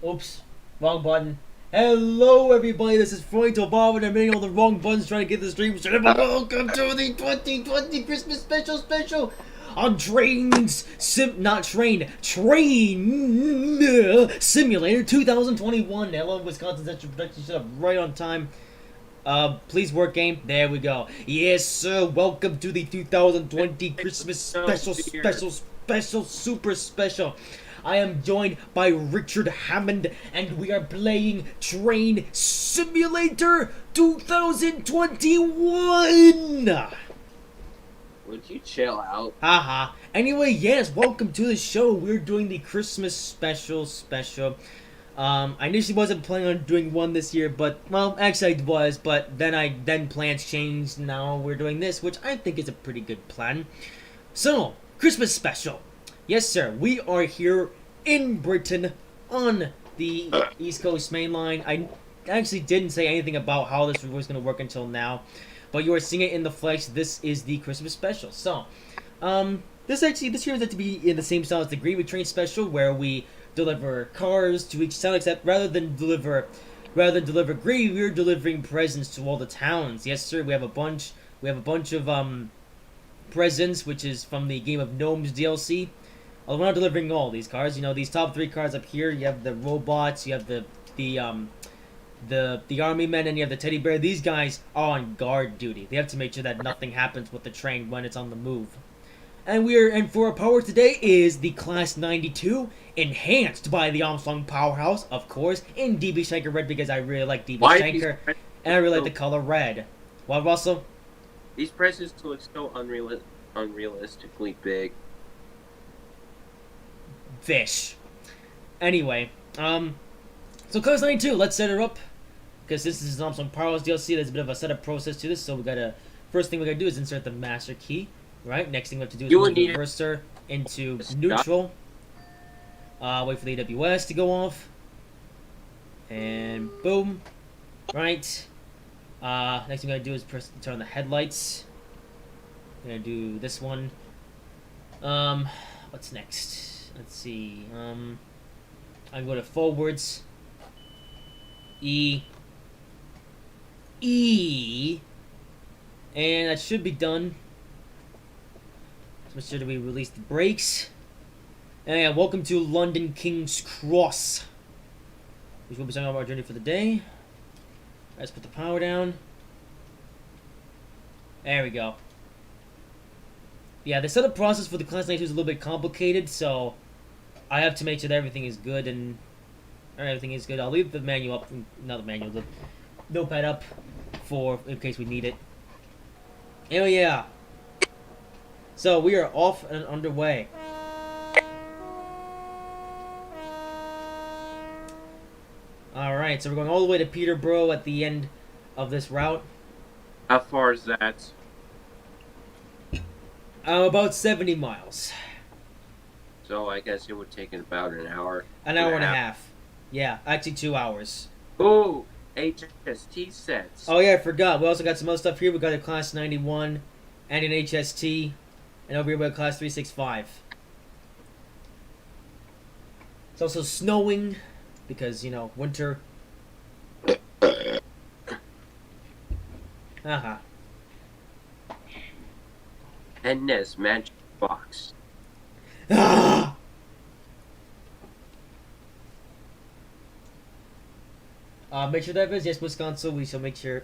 Oops, wrong button. Hello, everybody. This is Freud Bob, and I'm hitting all the wrong buttons trying to get the stream started. But welcome to the 2020 Christmas special on Train Simulator 2021. Hello, Wisconsin Central Production. Shut up right on time. Please work game. There we go. Yes, sir. Welcome to the 2020 Christmas super special. I am joined by Richard Hammond, and we are playing Train Simulator 2021. Would you chill out? Haha. Anyway, yes, welcome to the show. We're doing the Christmas special. I initially wasn't planning on doing one this year, but, well, actually I was, but then plans changed. Now we're doing this, which I think is a pretty good plan. So, Christmas special. Yes, sir, we are here in Britain on the East Coast Main Line. I actually didn't say anything about how this was going to work until now, but you are seeing it in the flesh. This is the Christmas special. So, this year is meant to be in the same style as the Greenwood Train special, where we deliver cars to each town, except rather than deliver gravy, we're delivering presents to all the towns. Yes, sir. We have a bunch of presents, which is from the Game of Gnomes DLC. Although we're not delivering all these cars. You know, these top 3 cars up here. You have the robots. You have the army men, and you have the teddy bear. These guys are on guard duty. They have to make sure that nothing happens with the train when it's on the move. And for our power today is the Class 92, enhanced by the Armstrong Powerhouse, of course, in DB Shanker Red, because I really like DB Shanker, and I really like the color red. What, Russell? These presents look so unrealistically big. Fish. Anyway, so Class 92, let's set her up, because this is an Armstrong Powerhouse DLC. There's a bit of a setup process to this, so first thing we gotta do is insert the master key. Right, next thing we have to do is move the reverser into neutral. Wait for the AWS to go off. And boom. Right. Next thing we gotta do is turn on the headlights. I'm gonna do this one. What's next? Let's see. I'm gonna go to forwards. E. And that should be done. Make sure that we release the brakes. And yeah, welcome to London King's Cross, which will be starting off our journey for the day. Let's put the power down. There we go. Yeah, the setup process for the Class 92 is a little bit complicated, so I have to make sure that everything is good everything is good. I'll leave the manual up, not the manual, the notepad up in case we need it. Oh yeah. So we are off and underway. Alright, so we're going all the way to Peterborough at the end of this route. How far is that? About 70 miles. So I guess it would take about an hour. An hour and a half. Yeah, actually 2 hours. Oh, HST sets. Oh yeah, I forgot. We also got some other stuff here. We got a Class 91 and an HST. And over here we have Class 365. It's also snowing because, you know, winter. Haha. Hednes Magic Box. Ah! Make sure that is yes, Wisconsin. We shall make sure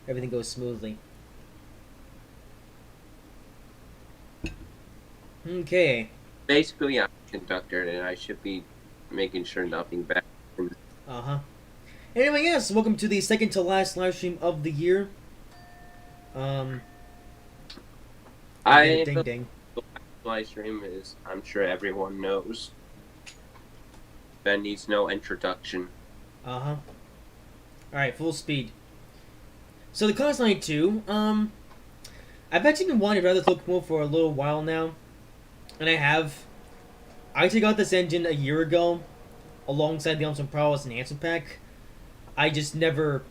everything goes smoothly. Okay. Basically, I'm a conductor, and I should be making sure nothing bad happens. Anyway, yes, welcome to the second to last live stream of the year. Ding. The live stream is, I'm sure everyone knows. Ben needs no introduction. Alright, full speed. So the Class 92, I've actually been wanting to ride this locomotive for a little while now. And I actually got this engine a year ago, alongside the Armstrong Powerhouse Enhancement Pack. I just never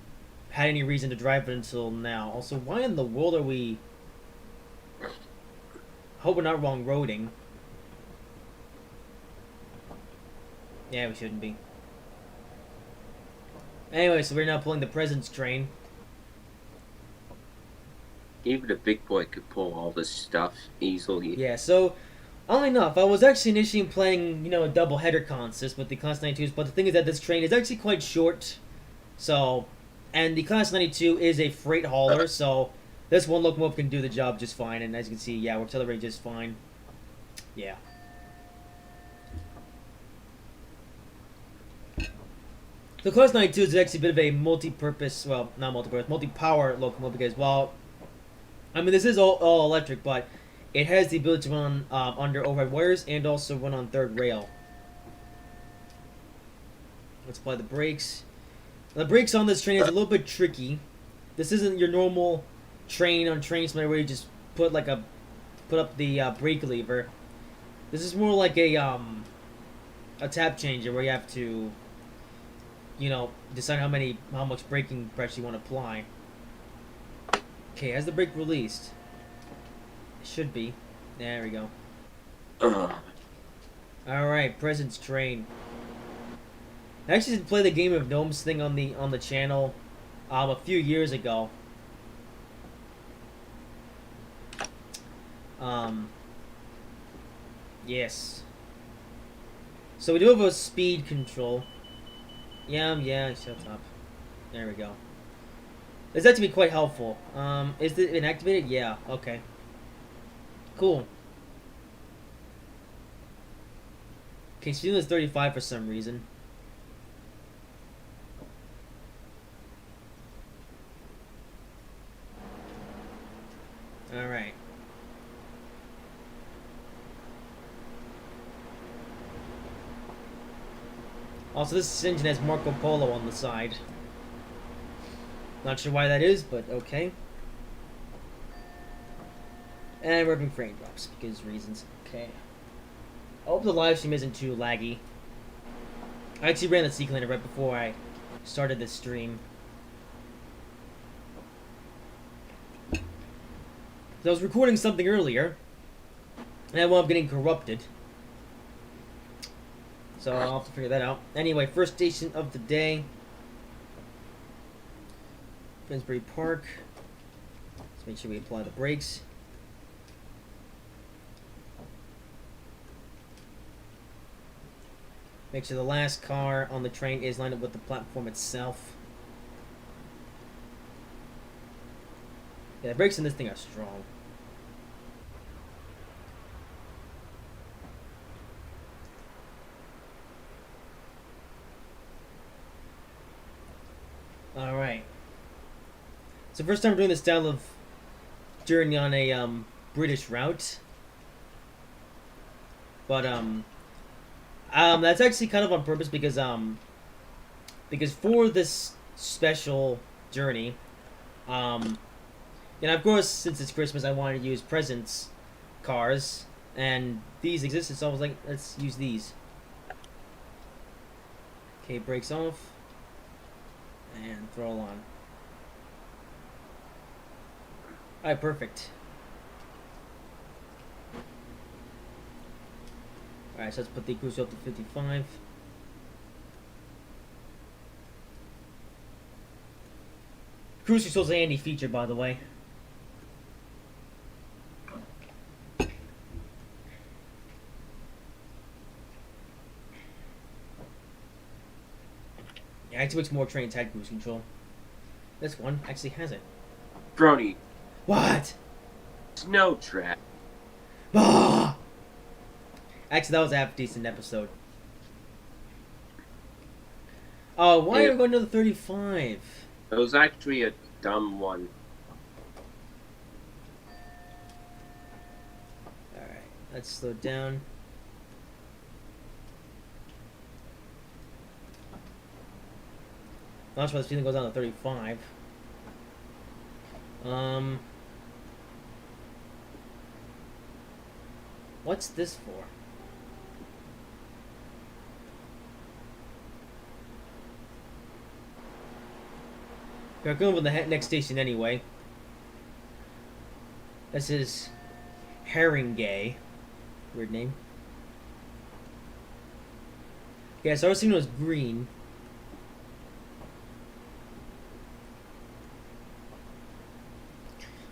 had any reason to drive it until now. Also, why in the world are we... I hope we're not wrong roading. Yeah, we shouldn't be. Anyway, so we're now pulling the presents train. Even a big boy could pull all this stuff easily. Yeah, so oddly enough, I was actually initially playing, a double header consist with the Class 92s, but the thing is that this train is actually quite short. So, and the Class 92 is a freight hauler, so this one locomotive can do the job just fine. And as you can see, yeah, we're accelerating just fine. Yeah. The Class 92 is actually a bit of a multi-purpose, well, not multi-purpose, multi-power locomotive because, well, I mean, this is all electric, but it has the ability to run under overhead wires and also run on third rail. Let's apply the brakes. The brakes on this train is a little bit tricky. This isn't your normal train on train simulator where you just put up the brake lever. This is more like a tap changer where you have to, decide how much braking pressure you want to apply. Okay, has the brake released? It should be. There we go. Alright, presents train. I actually did play the Game of Gnomes thing on the channel a few years ago. Yes. So we do have a speed control. Yeah, shut up. There we go. It's actually quite helpful. Is it inactivated? Yeah, okay. Cool. Okay, speed limit is 35 for some reason. Alright. Also, this engine has Marco Polo on the side. Not sure why that is, but okay. And we're having frame drops because reasons. Okay. I hope the live stream isn't too laggy. I actually ran the CCleaner right before I started this stream. So I was recording something earlier, and I wound up getting corrupted. So I'll have to figure that out. Anyway, first station of the day. Finsbury Park. Let's make sure we apply the brakes. Make sure the last car on the train is lined up with the platform itself. Yeah, the brakes in this thing are strong. Alright. So first time doing this style of journey on a British route. But that's actually kind of on purpose because for this special journey, and of course since it's Christmas I wanted to use presents cars and these existed, so I was like, let's use these. Okay, brakes off. And throttle on. Alright, perfect. Alright, so let's put the cruise up to 55. Cruise control's a handy feature, by the way. Yeah, I actually wish more trains had cruise control. This one actually has it. Brony, What? snow trap. Ah! Actually, that was a half decent episode. Oh, why are we going to the 35? It was actually a dumb one. Alright, let's slow down. Not sure this feeling goes down to 35. What's this for? We're going with the next station anyway. This is Haringey. Weird name. Yeah, so our signal is green.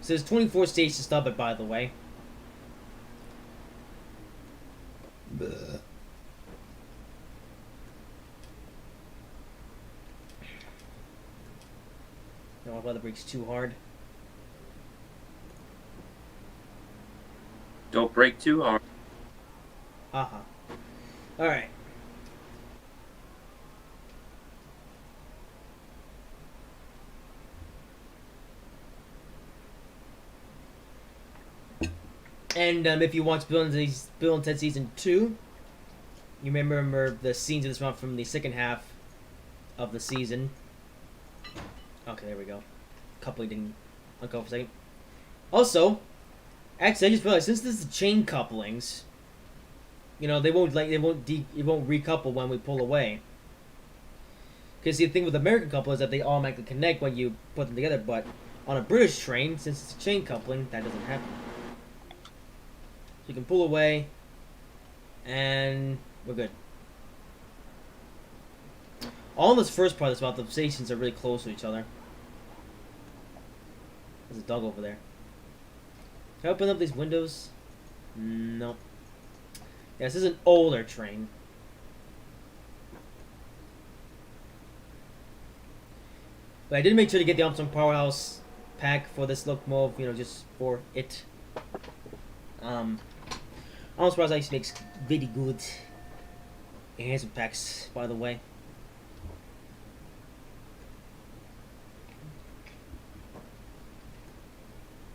So there's 24 stages to stop it, by the way. Bleh. Don't want weather breaks too hard. Don't break too hard. Haha. Alright. And if you watch Bill and Ted Season 2, you remember the scenes of this round from the second half of the season. Okay, there we go. Coupling didn't uncle for a second. Also, actually, I just realized since this is chain couplings, you know, it won't recouple when we pull away. Because the thing with American couple is that they automatically connect when you put them together, but on a British train, since it's a chain coupling, that doesn't happen. So you can pull away, and we're good. All in this first part is about the stations are really close to each other. There's a dog over there. Can I open up these windows? No. Yeah, this is an older train. But I did make sure to get the Armstrong Powerhouse pack for this locomotive, you know, just for it. Armstrong Powerhouse actually makes very good enhancement packs, by the way.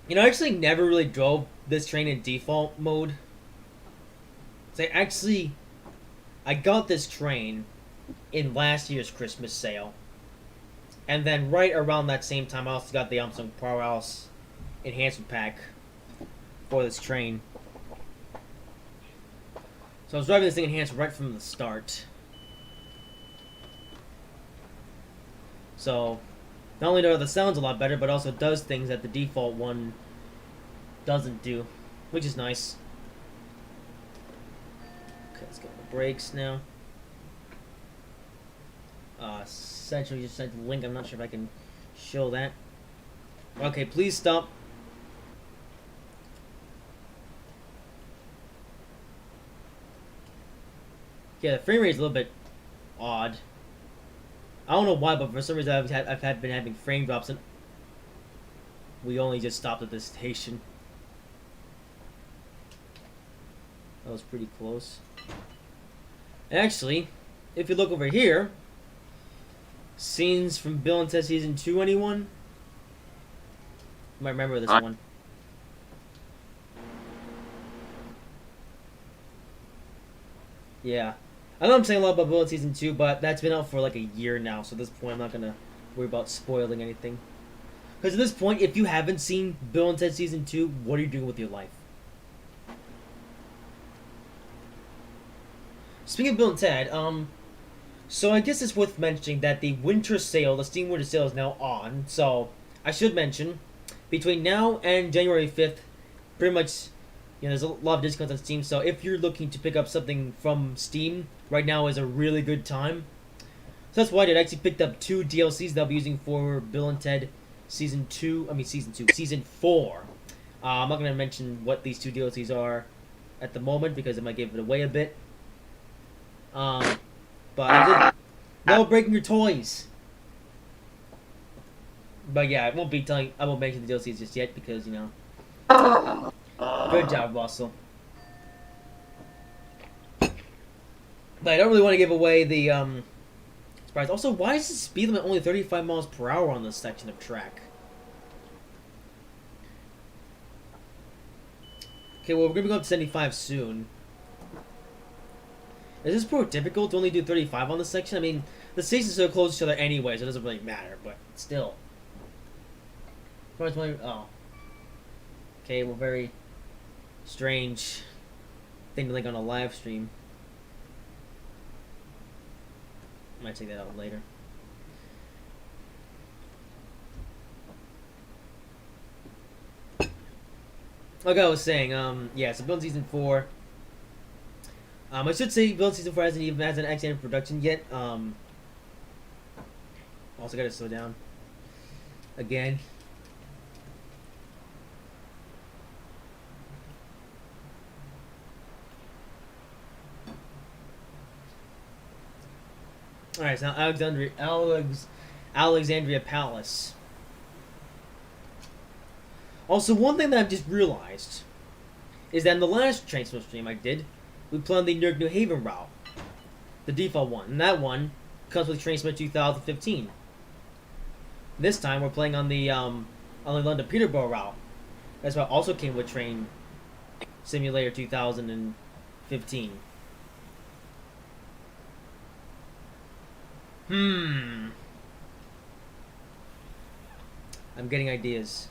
You know, I actually never really drove this train in default mode. So I got this train in last year's Christmas sale. And then right around that same time, I also got the Armstrong Powerhouse enhancement pack for this train. So I was driving this thing enhanced right from the start. So not only do the sounds a lot better, but also does things that the default one doesn't do, which is nice. Okay, let's go to the brakes now. Essentially just sent the link. I'm not sure if I can show that. Okay, please stop. Yeah, the frame rate is a little bit odd. I don't know why, but for some reason I've been having frame drops, and we only just stopped at this station. That was pretty close. Actually, if you look over here, scenes from Bill and Ted Season 2, anyone? You might remember this one. Yeah. I know I'm saying a lot about Bill and Season 2, but that's been out for like a year now, so at this point I'm not going to worry about spoiling anything. Because at this point, if you haven't seen Bill and Ted Season 2, what are you doing with your life? Speaking of Bill and Ted, so I guess it's worth mentioning that the winter sale, the Steam Winter Sale, is now on. So I should mention, between now and January 5th, pretty much, you know, there's a lot of discounts on Steam. So if you're looking to pick up something from Steam, right now is a really good time. So that's why I did. I actually picked up 2 DLCs that I'll be using for Bill and Ted Season 4. I'm not going to mention what these 2 DLCs are at the moment because it might give it away a bit. But I did. No breaking your toys. But yeah, I won't mention the DLCs just yet because, you know. Good job, Russell. But I don't really want to give away the surprise. Also, why is the speed limit only 35 miles per hour on this section of track? Okay, well, we're gonna go up to 75 soon. Is this prototypical to only do 35 on this section? I mean, the stations are close to each other anyway, so it doesn't really matter, but still. Oh. Okay, well, very strange thing to link on a live stream. Might take that out later. Like I was saying, yeah, so Bill Season 4. I should say Build Season 4 hasn't actually entered production yet. Also gotta slow down. Again. Alright, so now Alexandria Palace. Also, one thing that I've just realized is that in the last Transfer stream I did, we played on the Newark New Haven route. The default one. And that one comes with Train Simulator 2015. This time we're playing on the London Peterborough route. That's why also came with Train Simulator 2015. I'm getting ideas.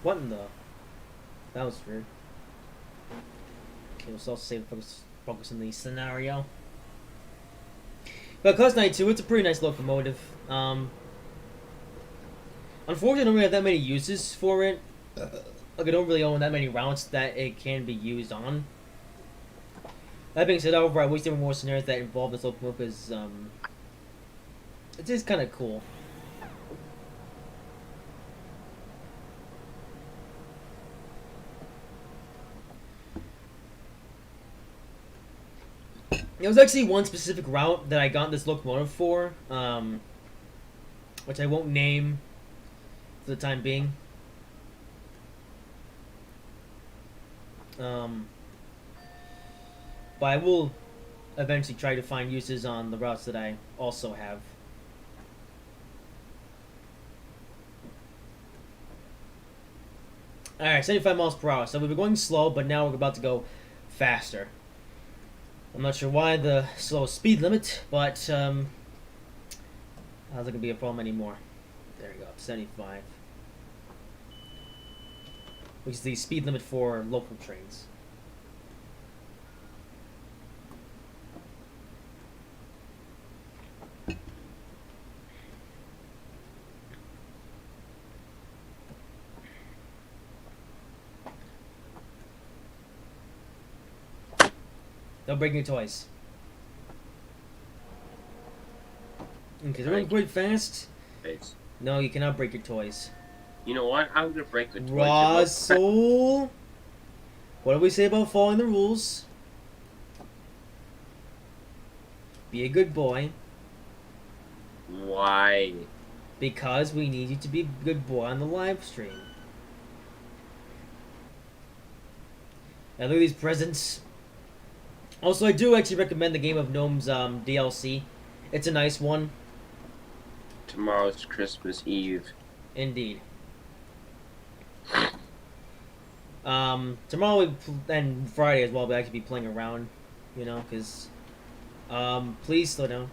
What in the? That was weird. Okay, we'll also save focus on the scenario. But Class 92, it's a pretty nice locomotive. Unfortunately, I don't really have that many uses for it. Like, I don't really own that many routes that it can be used on. That being said, however, I wish there were more scenarios that involve this locomotive because, it's just kind of cool. There was actually one specific route that I got this locomotive for, which I won't name for the time being. But I will eventually try to find uses on the routes that I also have. Alright, 75 miles per hour. So we've been going slow, but now we're about to go faster. I'm not sure why the slow speed limit, but how's it gonna be a problem anymore? There we go, 75. Which is the speed limit for local trains. Don't break your toys. Okay, they're going quite fast. Thanks. No, you cannot break your toys. You know what? I'm gonna break the toys. Russell! What do we say about following the rules? Be a good boy. Why? Because we need you to be a good boy on the live stream. And look at these presents. Also, I do actually recommend the Game of Gnomes DLC. It's a nice one. Tomorrow's Christmas Eve. Indeed. Tomorrow and Friday as well, we'll actually be playing around, you know, because, please slow down.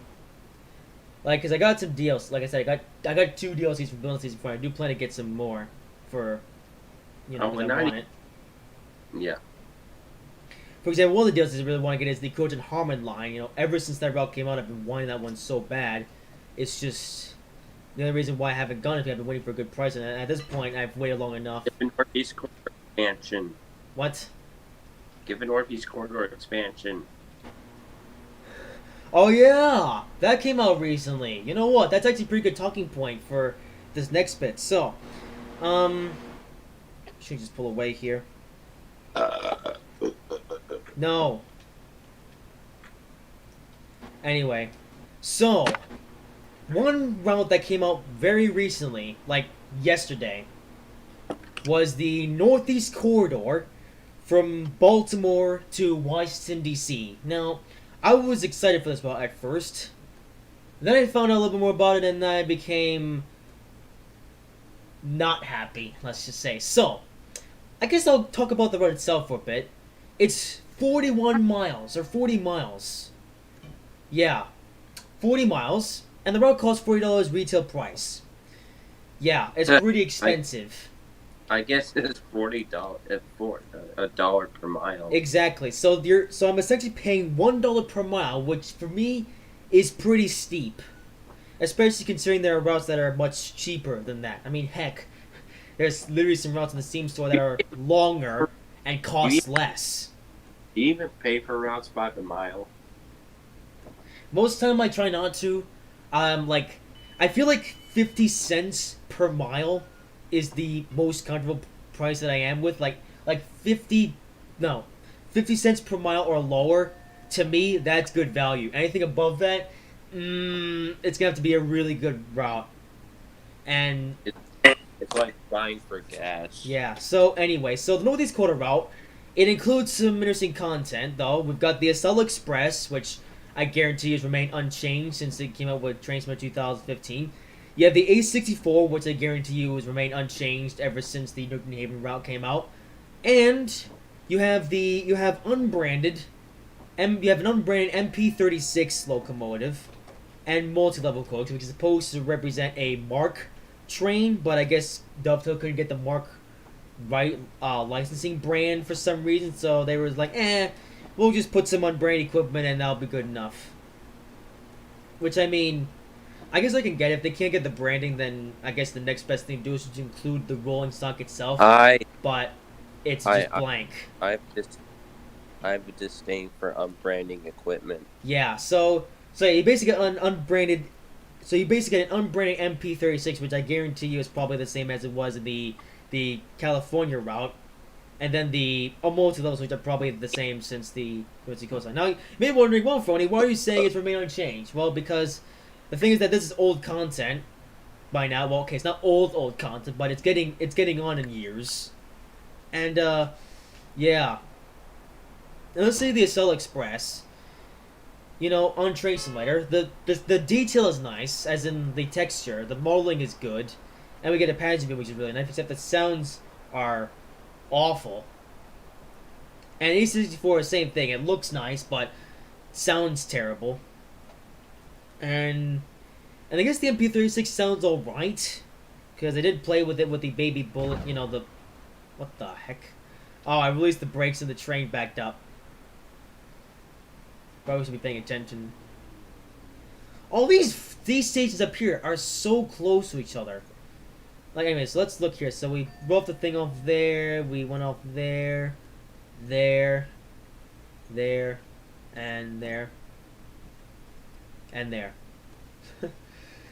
Like, because I got some DLC, like I said, I got 2 DLCs for Building Season 4. I do plan to get some more for, you know, because I want it. Yeah. For example, one of the DLCs I really want to get is the Coach and Harmon line. You know, ever since that route came out, I've been wanting that one so bad. It's just the only reason why I haven't gone is because I've been waiting for a good price, and at this point, I've waited long enough. Give a Northeast Corridor expansion. What? Give a Northeast Corridor expansion. Oh yeah, that came out recently. You know what? That's actually a pretty good talking point for this next bit. So, should just pull away here. No. Anyway, so one route that came out very recently, like yesterday, was the Northeast Corridor from Baltimore to Washington, D.C. Now, I was excited for this route at first. Then I found out a little bit more about it, and I became not happy, let's just say. So, I guess I'll talk about the route itself for a bit. It's 41 miles, or 40 miles. Yeah, 40 miles, and the route costs $40 retail price. Yeah, it's pretty expensive. I guess it's $40 for a dollar per mile. Exactly. So I'm essentially paying $1 per mile, which for me is pretty steep, especially considering there are routes that are much cheaper than that. I mean, heck, there's literally some routes in the Steam store that are longer and Do you, cost less. do you even pay for routes by the mile? Most of the time I try not to. Like, I feel like 50 cents per mile is the most comfortable price that I am with. Like 50, no, 50 cents per mile or lower, to me, that's good value. Anything above that, it's gonna have to be a really good route. And It's, it's like buying for gas. yeah, so anyway, so the Northeast Quarter route, it includes some interesting content, though. We've got the Acela Express, which I guarantee has remained unchanged since it came out with Train Simulator 2015. You have the A64, which I guarantee you has remained unchanged ever since the New Haven route came out. And you have you have an unbranded MP36 locomotive and multi-level coach, which is supposed to represent a Mark train, but I guess Dovetail couldn't get the Mark right licensing brand for some reason, so they were like, we'll just put some unbranded equipment and that'll be good enough. Which, I mean, I guess I can get it. If they can't get the branding, then I guess the next best thing to do is to include the rolling stock itself. I But it's I- just blank. I have a disdain for unbranding equipment. Yeah, so you basically get an unbranded. So you basically get an unbranded MP36, which I guarantee you is probably the same as it was in the California route, and then the multi-levels, which are probably the same since the coastline. Now, you may be wondering, well, Phony, why are you saying it's remained unchanged? Well, because the thing is that this is old content by now. Well, okay, it's not old content, but it's getting on in years, and yeah. And let's say the Acela Express. You know, on Train Simulator, the detail is nice, as in the texture, the modeling is good, and we get a pageant view, which is really nice, except the sounds are awful. And E64 is the same thing, it looks nice, but sounds terrible. And I guess the MP36 sounds alright, because I did play with it with the baby bullet, you know, the... What the heck? Oh, I released the brakes and the train backed up. Probably should be paying attention. All these stations up here are so close to each other. Like, anyways, so let's look here. So we broke the thing off there. We went off there, there, there, and there, and there.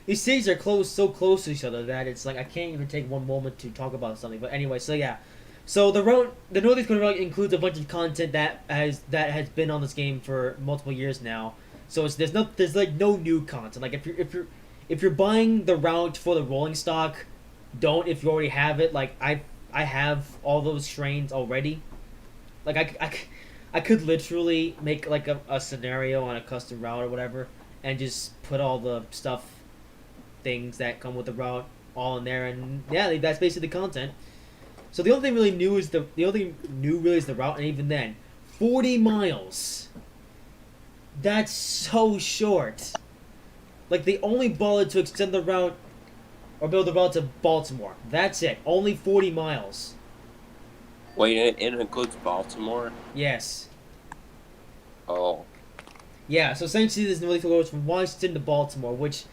These stations are so close to each other that it's like I can't even take one moment to talk about something. But anyway, so yeah. So the Northeast Corner route includes a bunch of content that has been on this game for multiple years now. So there's like no new content. Like if you're buying the route for the rolling stock, don't if you already have it. Like I have all those trains already. Like I could literally make like a scenario on a custom route or whatever, and just put all the things that come with the route all in there, and yeah, that's basically the content. So the only thing really new is the route, and even then, 40 miles. That's so short. Like they only bothered to extend the route or build the route to Baltimore. That's it. Only 40 miles. Wait, it includes Baltimore? Yes. Oh. Yeah. So essentially, this Northeast goes from Washington to Baltimore, which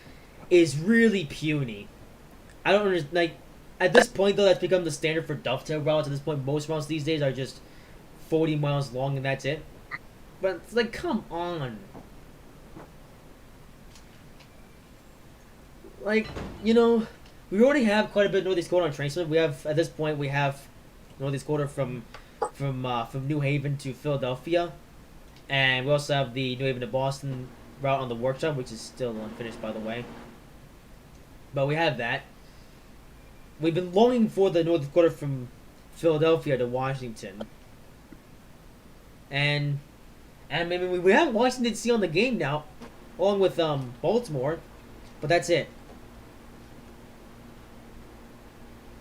is really puny. I don't understand. Like. At this point, though, that's become the standard for dovetail routes. At this point, most routes these days are just 40 miles long, and that's it. But, it's like, come on. Like, you know, we already have quite a bit of Northeast Quarter on Train Simulator. We have, at this point, we have Northeast Quarter from New Haven to Philadelphia. And we also have the New Haven to Boston route on the Workshop, which is still unfinished, by the way. But we have that. We've been longing for the North Quarter from Philadelphia to Washington. And maybe we have Washington DC on the game now, along with Baltimore, but that's it.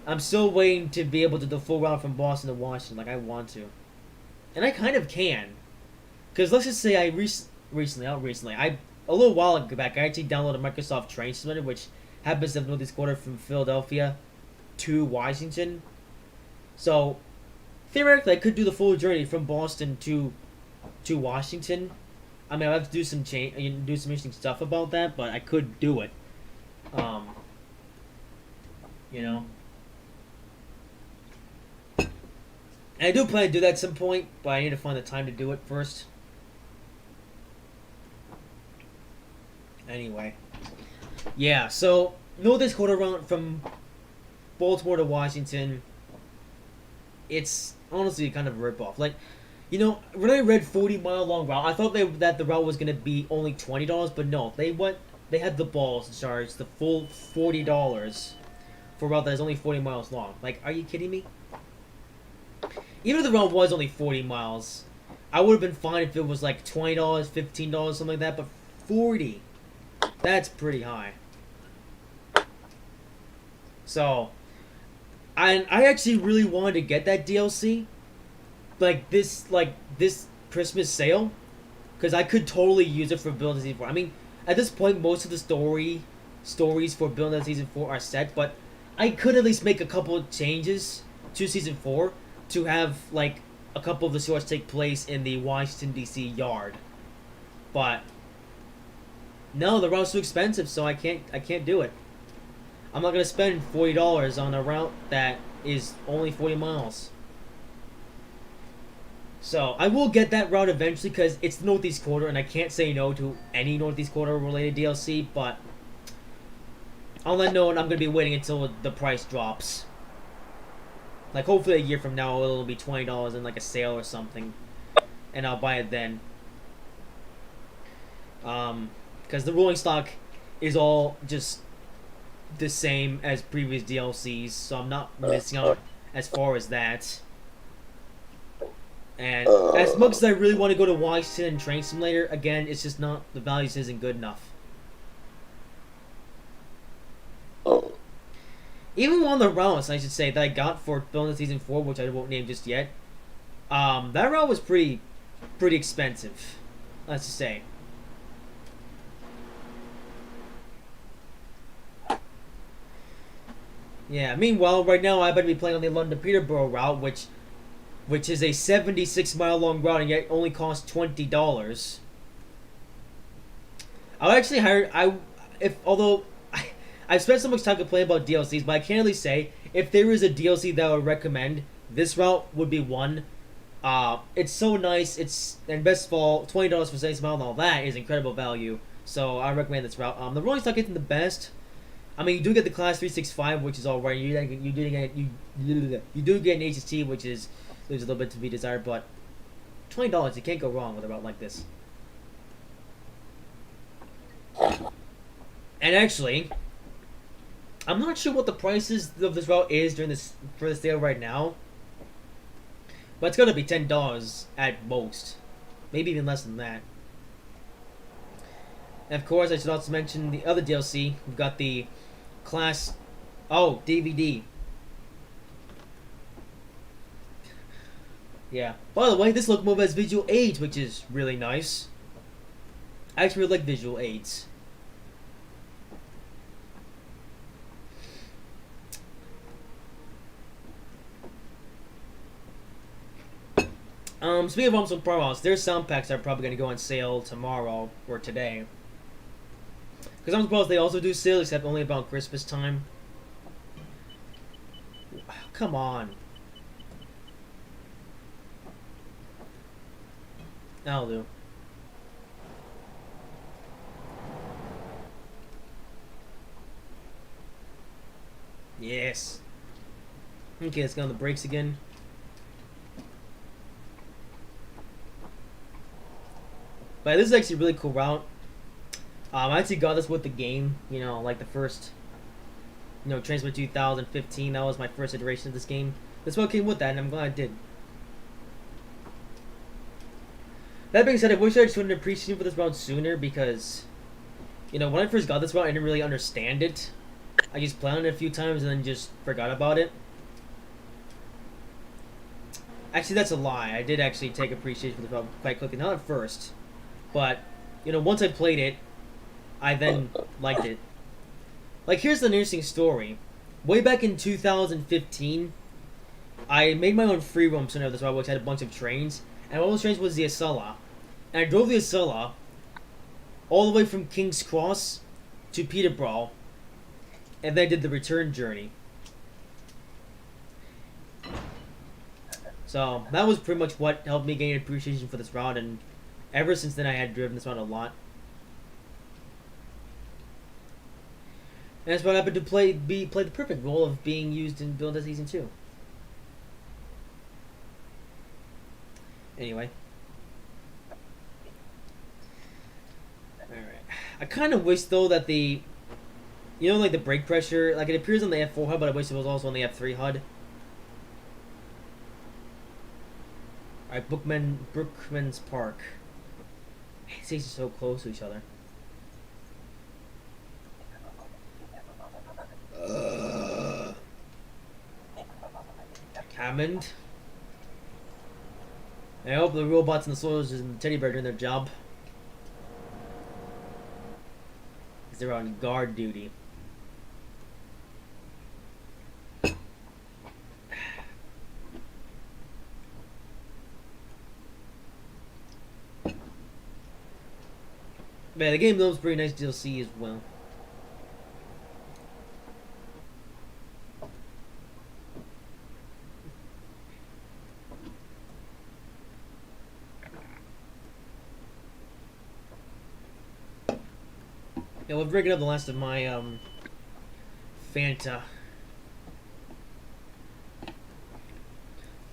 I'm still waiting to be able to do the full route from Boston to Washington, like I want to. And I kind of can. Because let's just say I a little while back, I actually downloaded Microsoft Train Simulator, which happens to have Northeast Quarter from Philadelphia to Washington. So theoretically I could do the full journey from Boston to Washington. I mean I have to do some interesting stuff about that, but I could do it. You know. And I do plan to do that at some point, but I need to find the time to do it first. Anyway. Yeah, so Northeast Quarter route from Baltimore to Washington, it's honestly kind of a ripoff. Like, you know, when I read 40-mile long route, I thought that the route was gonna be only $20, but no, they had the balls to charge the full $40 for a route that is only 40 miles long. Like, are you kidding me? Even if the route was only 40 miles, I would have been fine if it was like $20, $15, something like that, but 40, that's pretty high. So, I actually really wanted to get that DLC, like this Christmas sale, because I could totally use it for Build Season 4. I mean, at this point, most of the stories for Build Season 4 are set, but I could at least make a couple of changes to Season 4 to have, like, a couple of the stories take place in the Washington, D.C. yard. But, no, the route's too expensive, so I can't do it. I'm not going to spend $40 on a route that is only 40 miles. So, I will get that route eventually because it's the Northeast Quarter and I can't say no to any Northeast Quarter related DLC, but on that note, I'm going to be waiting until the price drops. Like, hopefully a year from now it'll be $20 in like a sale or something, and I'll buy it then. Because the rolling stock is all just the same as previous DLCs, so I'm not missing out as far as that. And as much as I really want to go to Washington and Train Simulator, again, it's just not, the value just isn't good enough. Even one of the routes, I should say, that I got for Building Season 4, which I won't name just yet, that route was pretty expensive, let's just say. Yeah, meanwhile, right now I better be playing on the London-Peterborough route, which is a 76-mile long route and yet only costs $20. I'll actually hire, although I've spent so much time complaining about DLCs, but I can at least say, if there is a DLC that I would recommend, this route would be one. It's so nice, and best of all, $20 for 76 miles and all that is incredible value, so I recommend this route. The rolling stock isn't the best. I mean, you do get the Class 365, which is alright. You do get an HST, which leaves a little bit to be desired, but $20, you can't go wrong with a route like this. And actually, I'm not sure what the prices of this route is for the sale right now, but it's gonna be $10 at most, maybe even less than that. And of course, I should also mention the other DLC. We've got the Class... Oh, DVD. Yeah. By the way, this locomotive has visual aids, which is really nice. I actually really like visual aids. Speaking of Amazon Pro House, their sound packs are probably going to go on sale tomorrow or today. Because I'm supposed they also do sales, except only about Christmas time. Come on. That'll do. Yes. Okay, let's go on the brakes again. But this is actually a really cool route. I actually got this with the game, you know, like the first, Train Simulator 2015, that was my first iteration of this game. This one came with that, and I'm glad I did. That being said, I wish I just would have appreciated for this route sooner, because, when I first got this route, I didn't really understand it. I just played on it a few times and then just forgot about it. Actually, that's a lie. I did actually take appreciation for this route quite quickly, not at first, but, once I played it, I then liked it. Like, here's an interesting story. Way back in 2015, I made my own free roam center of this route, which had a bunch of trains. And one of those trains was the Acela. And I drove the Acela all the way from King's Cross to Peterborough. And then I did the return journey. So that was pretty much what helped me gain appreciation for this route, and ever since then I had driven this route a lot. And that's what happened to play the perfect role of being used in Build Season 2. Anyway. Alright. I kind of wish, though, that the... You know, like, the brake pressure... Like, it appears on the F4 HUD, but I wish it was also on the F3 HUD. Alright, Brookman's Park. These are so close to each other. Hammond. I hope the robots and the soldiers and the teddy bear doing their job. Because they're on guard duty. Man, the game looks pretty nice DLC as well. Yeah, we're breaking up the last of my Fanta.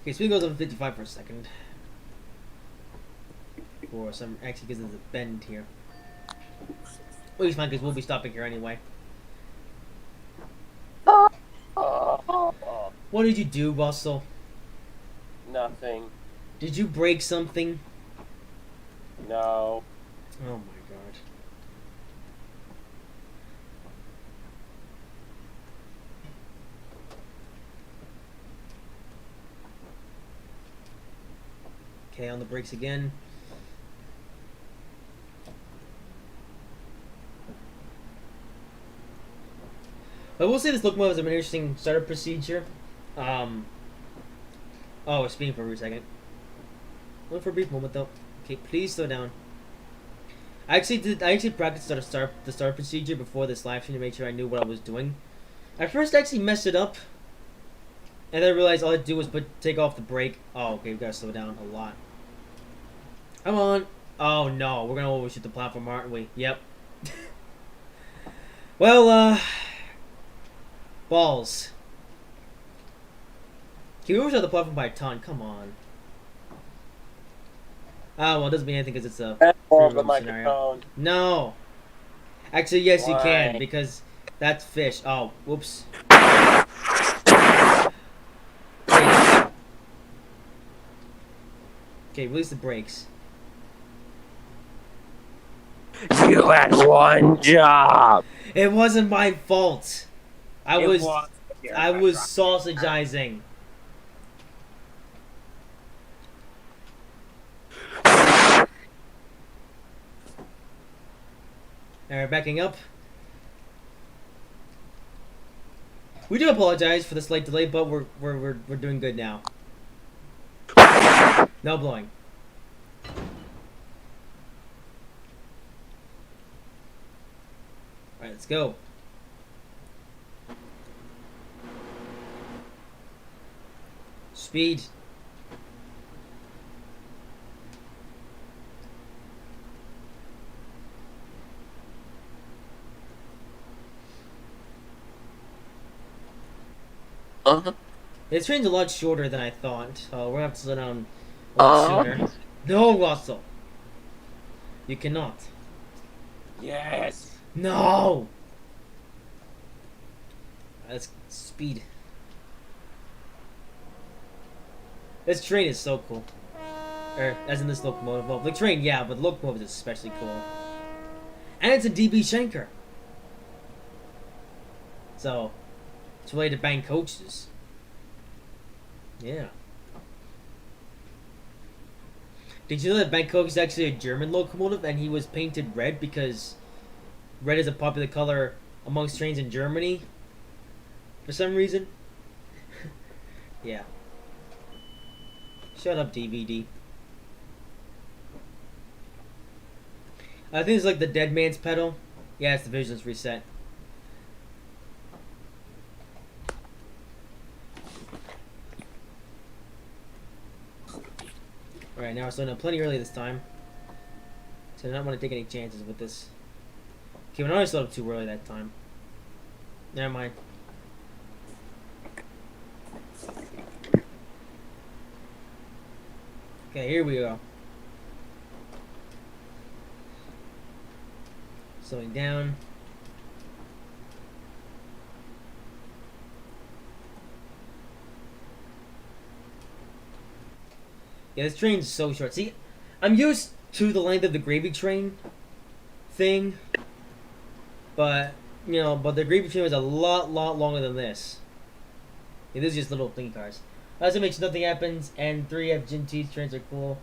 Okay, speed goes up to 55 for a second. For some, actually, because there's a bend here. Well, he's fine because we'll be stopping here anyway. What did you do, Russell? Nothing. Did you break something? No. Oh my god. Okay, on the brakes again. I will say this locomotive is an interesting startup procedure. Oh, it's speeding for a second. Only for a brief moment though. Okay, please slow down. I actually practiced the start procedure before this live stream to make sure I knew what I was doing. I first actually messed it up, and then I realized all I had to do was take off the brake. Oh, okay, we gotta slow down a lot. Come on. Oh no, we're gonna overshoot the platform, aren't we? Yep. Well, balls. Can we overshot the platform by a ton? Come on. Oh, well, it doesn't mean anything because it's a Or free the roam scenario. microphone. No. Actually, yes, you Why? can, because that's fish. Oh, whoops. Okay, release the brakes. You had one job. It wasn't my fault. I was Here, sausagizing. Alright, backing up. We do apologize for the slight delay, but we're doing good now. No blowing. Alright, let's go. Speed. This train's a lot shorter than I thought. We're gonna have to slow down a lot sooner. No, Russell. You cannot. Yes. No! Let's speed. This train is so cool. As in this locomotive. Well, the train, yeah, but the locomotive is especially cool. And it's a DB Schenker. So, it's related to Bang Coaches. Yeah. Did you know that Bangkok is actually a German locomotive and he was painted red because red is a popular color amongst trains in Germany for some reason? Yeah. Shut up, DVD. I think it's like the dead man's pedal. Yeah, it's the vision's reset. Alright, now we're starting up plenty early this time. So I don't want to take any chances with this. Okay, we're not started up too early that time. Never mind. Okay, here we go. Slowing down. Yeah, this train's so short. See, I'm used to the length of the gravy train thing, but but the gravy train was a lot longer than this. Yeah, this is just little thingy cars. Also makes nothing happens, and 3F Gen T trains are cool.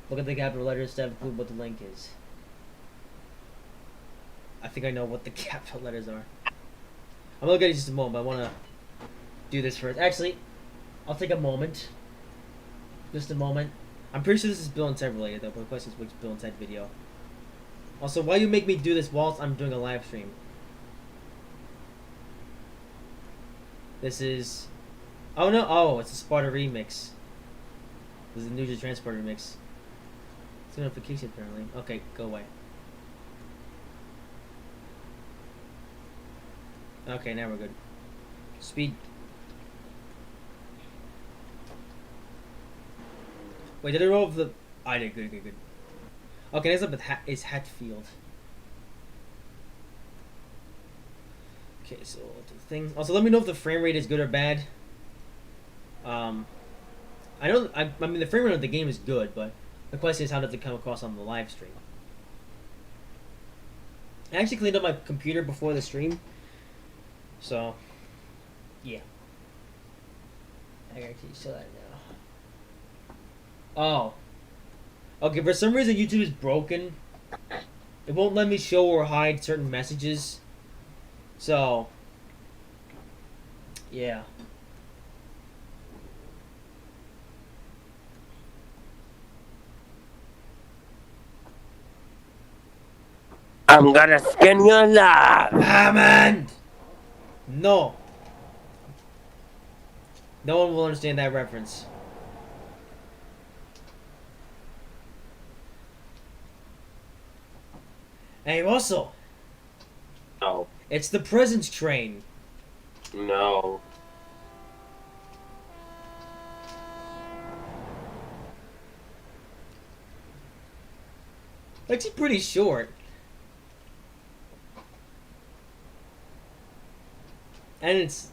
Look at the capital letters to have a clue what the link is. I think I know what the capital letters are. I'm gonna look at it in just a moment, but I wanna do this first. Actually, I'll take a moment. Just a moment. I'm pretty sure this is Bill and Ted related though, but the question is which Bill and Ted video. Also, why you make me do this whilst I'm doing a live stream? This is... Oh no, oh, it's a Sparta remix. This is a Ninja Transporter remix. It's a notification apparently. Okay, go away. Okay, now we're good. Speed. Wait, did I roll the... I did, good. Okay, next up is Hatfield. Okay, so the thing... Also, let me know if the frame rate is good or bad. I know... I mean, the frame rate of the game is good, but the question is how does it come across on the live stream? I actually cleaned up my computer before the stream. So, yeah. I gotta teach you that now. Oh. Okay, for some reason YouTube is broken. It won't let me show or hide certain messages. So, yeah. I'm gonna skin you alive. Hammond! No. No one will understand that reference. Hey, Russell. No. It's the presents train. No. Actually pretty short. And it's...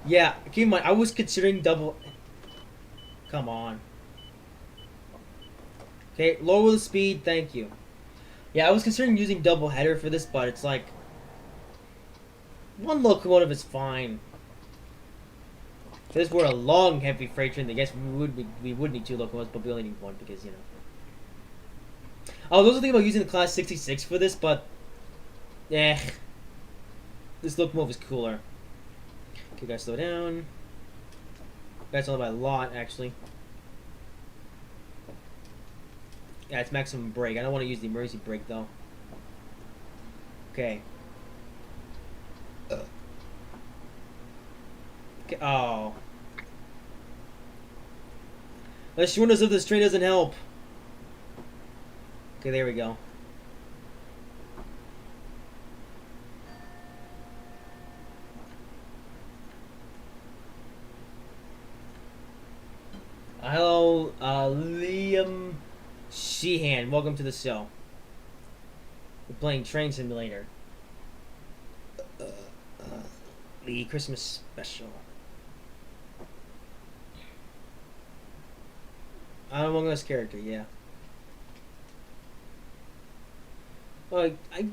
Yeah, keep in mind, I was considering double... Come on. Okay, lower the speed, thank you. Yeah, I was considering using double header for this, but it's like... One locomotive is fine. If this were a long, heavy freight train, I guess we would need two locomotives, but we only need one because, I was also thinking about using the Class 66 for this, but... Yeah. This locomotive is cooler. Okay, guys, slow down. That's only by a lot, actually. Yeah, it's maximum brake. I don't want to use the emergency brake, though. Okay. Okay, oh. The shortness of this train doesn't help. Okay, there we go. Hello, Liam Sheehan. Welcome to the show. We're playing Train Simulator. The Christmas special. I'm Among Us character, yeah. Like, I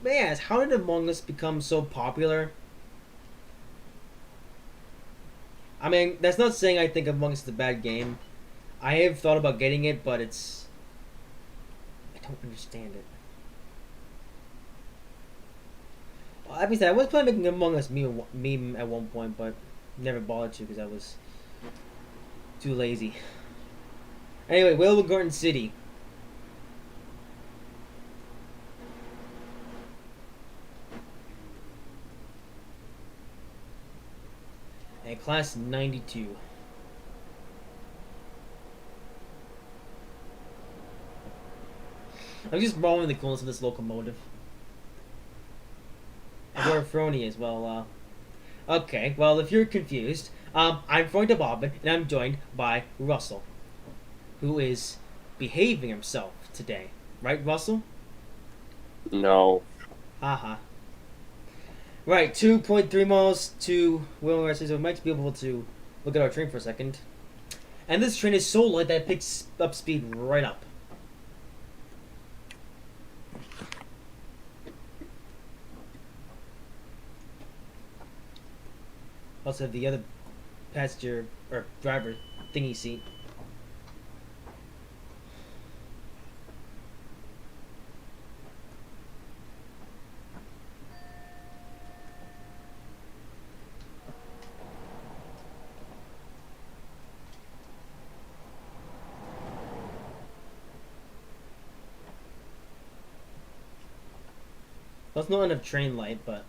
may ask, how did Among Us become so popular? I mean, that's not saying I think Among Us is a bad game. I have thought about getting it, but it's... I don't understand it. Well, like I said, I was planning making Among Us meme at one point, but never bothered to because I was too lazy. Anyway, Whalewood Garden City. And class 92. I'm just rolling the coolness of this locomotive. And where Frony is, well, okay, well, if you're confused, I'm Freund Bobbin, and I'm joined by Russell, who is behaving himself today. Right, Russell? No. Haha. Right, 2.3 miles to Will Rest, so we might be able to look at our train for a second. And this train is so light that it picks up speed right up. Also, the other passenger or driver thingy seat. That's not enough train light, but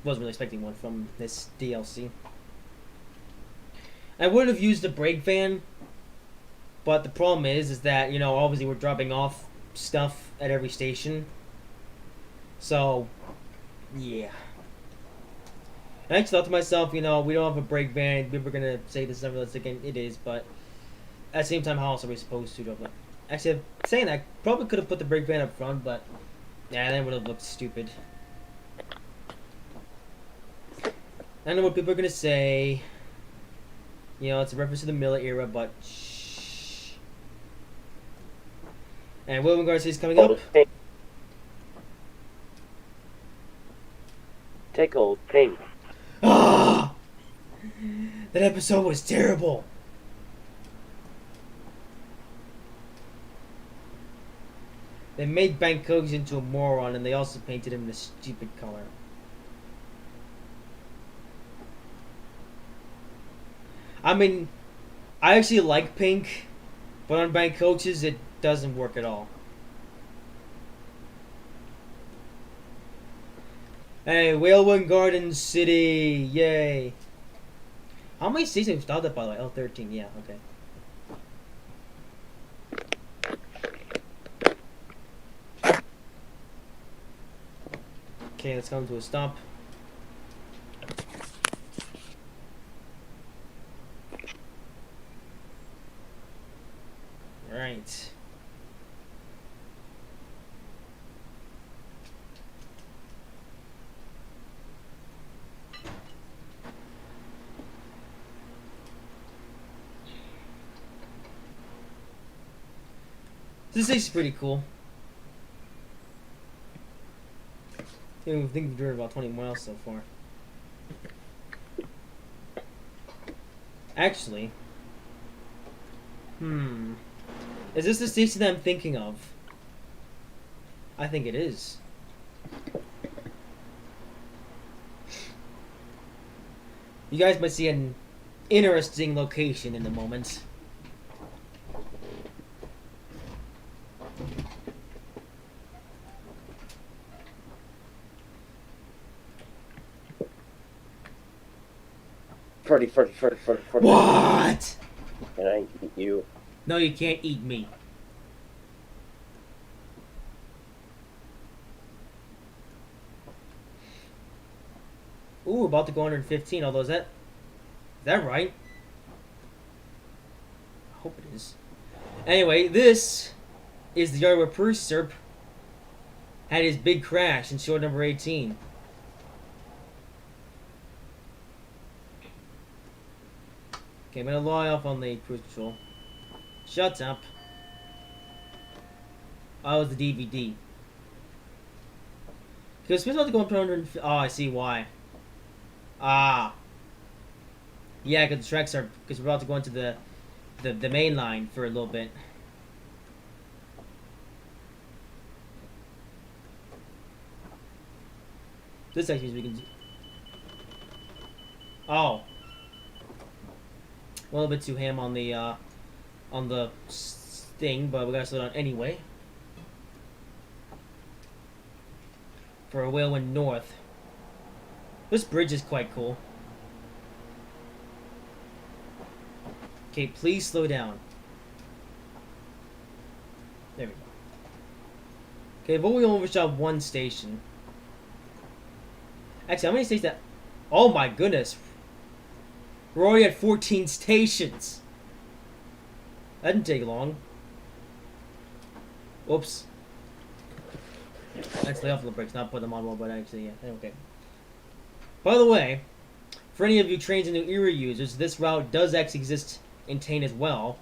wasn't really expecting one from this DLC. I would have used a brake van, but the problem is that, you know, obviously we're dropping off stuff at every station. So, yeah. I actually thought to myself, you know, we don't have a brake van. We were gonna say this is unrealistic, and it is, but at the same time, how else are we supposed to do it? Actually, saying that, I probably could have put the brake van up front, but yeah, that would have looked stupid. I know what people are gonna say. You know, it's a reference to the Miller era, but shh. And William Garcia is coming up. Take old thing. Ah! That episode was terrible. They made Bankogs into a moron, and they also painted him this stupid color. I mean, I actually like pink, but on Bankogs it doesn't work at all. Hey, Whalewood Garden City, yay! How many stations have we stopped at, by the way? Oh, 13, yeah, okay. Okay, let's come to a stop. Right. This is pretty cool. I think we've driven about 20 miles so far. Actually, is this the station that I'm thinking of? I think it is. You guys might see an interesting location in a moment. Freddy. What? Can I eat you? No, you can't eat me. Ooh, we're about to go 115, although is that right? I hope it is. Anyway, this is the yard where Perserp had his big crash in show number 18. Okay, I'm gonna lie off on the cruise control. Shut up. Oh, it was the DVD. Because we're supposed to go up to 150. Oh, I see why. Ah. Yeah, because the tracks are. Because we're about to go into the main line for a little bit. This actually means we can. Oh. A little bit too ham on the thing, but we gotta slow down anyway. For a Whalewind North. This bridge is quite cool. Okay, please slow down. There we go. Okay, but we only overshot one station. Actually, how many stations that... Oh my goodness. We're already at 14 stations. That didn't take long. Oops. Let's lay off the brakes, not put them on one, but actually, yeah, okay. By the way, for any of you Trains in New Era users, this route does actually exist in Tain as well.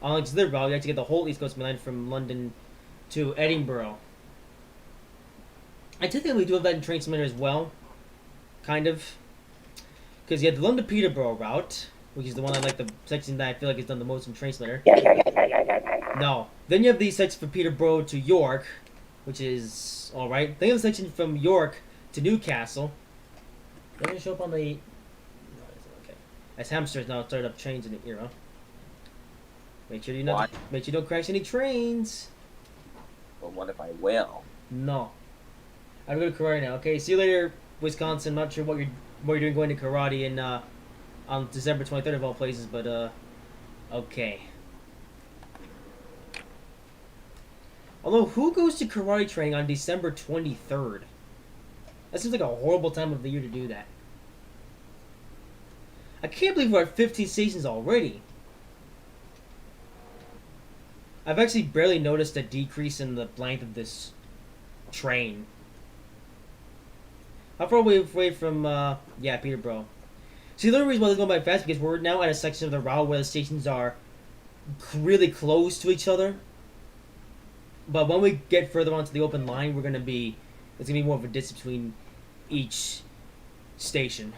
Unlike the route, you actually get the whole East Coast Main Line from London to Edinburgh. I technically we do have that in Train Simulator as well. Kind of. Because you have the London Peterborough route, which is the one I like, the section that I feel like is done the most in Train Simulator. No. Then you have the section from Peterborough to York, which is alright. Then you have the section from York to Newcastle. They're going to show up on the... Okay. As hamsters now started up trains in the era. Make sure you don't crash any trains. But what if I will? No. I'm going to karate now. Okay, see you later, Wisconsin. Not sure what you're doing going to karate in on December 23rd of all places, but okay. Although, who goes to karate training on December 23rd? That seems like a horrible time of the year to do that. I can't believe we're at 15 stations already. I've actually barely noticed a decrease in the length of this train. How far away from, yeah, Peterborough? See, the only reason why it's going by fast is because we're now at a section of the route where the stations are really close to each other. But when we get further onto the open line, it's gonna be more of a distance between each station.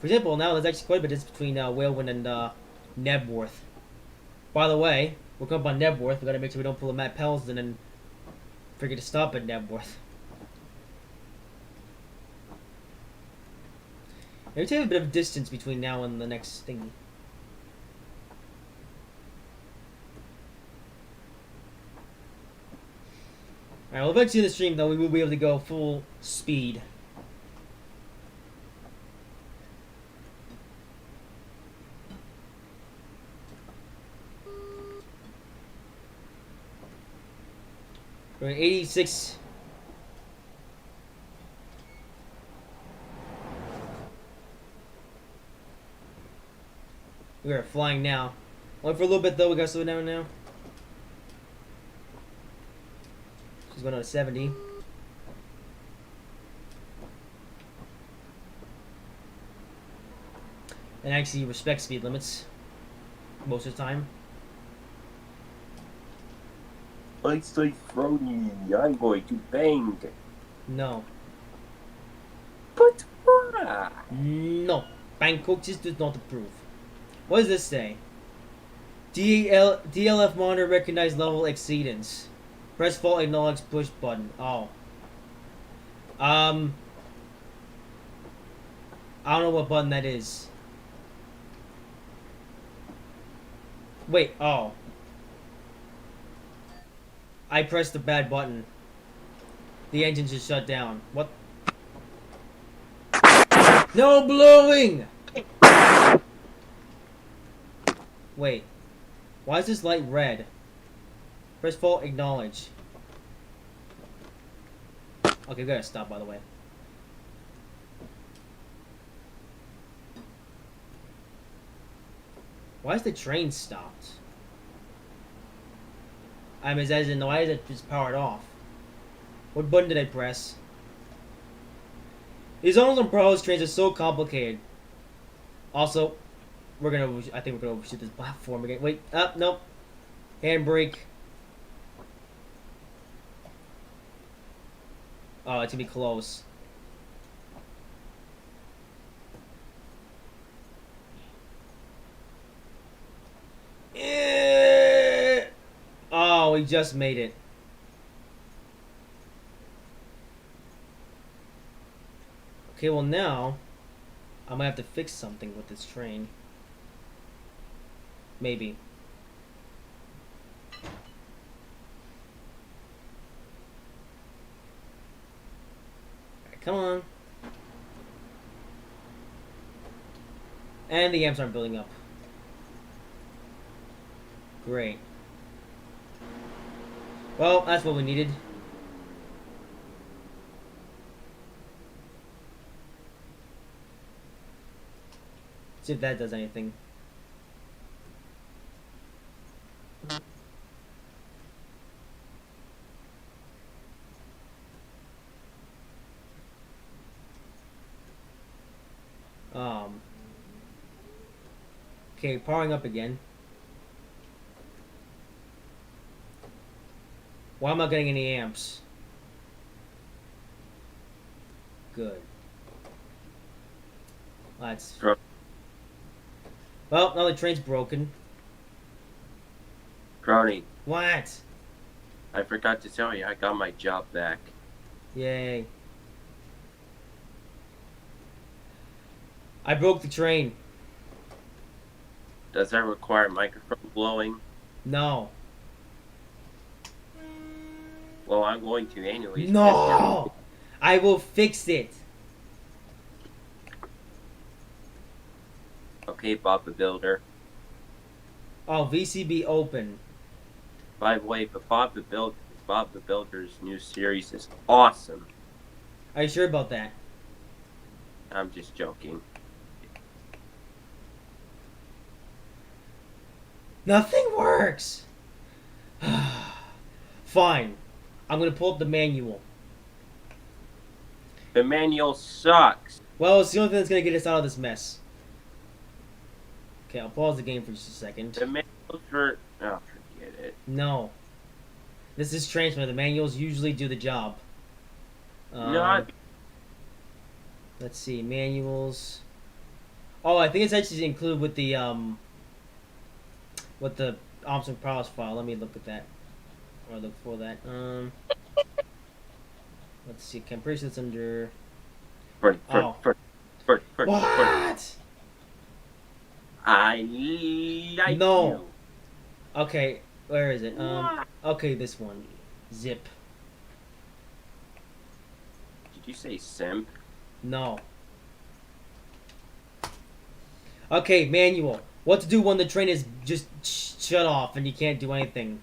For example, now there's actually quite a bit of distance between Whalewind and Nebworth. By the way, we're coming up on Nebworth. We gotta make sure we don't pull a Matt Pelsden and forget to stop at Nebworth. There's a bit of distance between now and the next thingy. Alright, well, eventually in the stream, though, we will be able to go full speed. We're at 86. We are flying now. Only for a little bit, though. We gotta slow down now. She's going on to 70. And actually respect speed limits most of the time. I say Frony, I'm going to bang. No. But why? No. Bank coaches does not approve. What does this say? DLF monitor recognize level exceedance. Press fault acknowledge push button. Oh. I don't know what button that is. Wait, oh. I pressed the bad button. The engine just shut down. What? No blowing! Wait. Why is this light red? Press fault acknowledge. Okay, we gotta stop, by the way. Why is the train stopped? I mean, as in, why is it just powered off? What button did I press? These Arnold Pros trains are so complicated. Also, I think we're gonna overshoot this platform again. Wait, nope. Handbrake. Oh, it's gonna be close. Oh, we just made it. Okay, well now, I'm gonna have to fix something with this train. Maybe. Alright, come on. And the amps aren't building up. Great. Well, that's what we needed. See if that does anything. Um. Okay, powering up again. Why am I not getting any amps? Good. That's. Sure. Well, now the train's broken. Crony, What? I forgot to tell you, I got my job back. Yay. I broke the train. Does that require microphone blowing? No. Well, I'm going to anyways. No! I will fix it. Okay, Bob the Builder. Oh, VCB open. By the way, but Bob the Builder's new series is awesome. Are you sure about that? I'm just joking. Nothing works. Fine. I'm gonna pull up the manual. The manual sucks. Well, it's the only thing that's gonna get us out of this mess. Okay, I'll pause the game for just a second. The manual for... Oh, forget it. No. This is transfer. The manuals usually do the job. Not... Let's see, manuals. Oh, I think it's actually included with the Option Prowess file. Let me look at that. Or look for that. Let's see. I'm pretty sure it's under. What? I like No. you. Okay, where is it? Okay, this one. Zip. Did you say simp? No. Okay, manual. What to do when the train is just shut off and you can't do anything?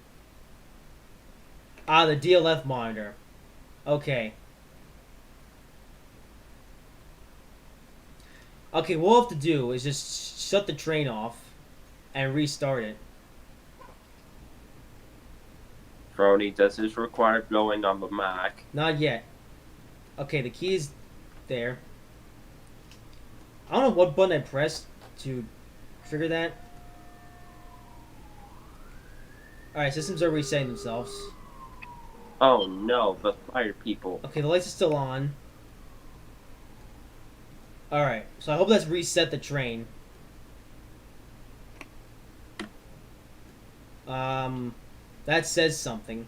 Ah, the DLF monitor. Okay. Okay, what we'll have to do is just shut the train off and restart it. Crony, does this require blowing on the Mac? Not yet. Okay, the key is there. I don't know what button I pressed to trigger that. Alright, systems are resetting themselves. Oh no, the fire people. Okay, the lights are still on. Alright, so I hope that's reset the train. That says something.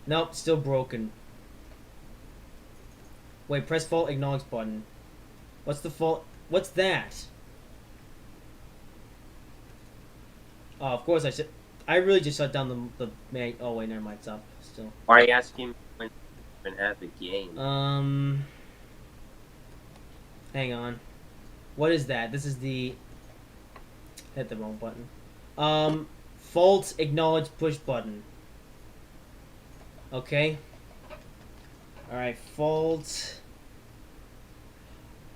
Nope, still broken. Wait, press fault acknowledge button. What's the fault? What's that? Oh, of course I should. I really just shut down the man. Oh wait, never mind. It's up still. Why are you asking when you have the game? Hang on. What is that? This is the. Hit the wrong button. Fault acknowledge push button. Okay. Alright, fault.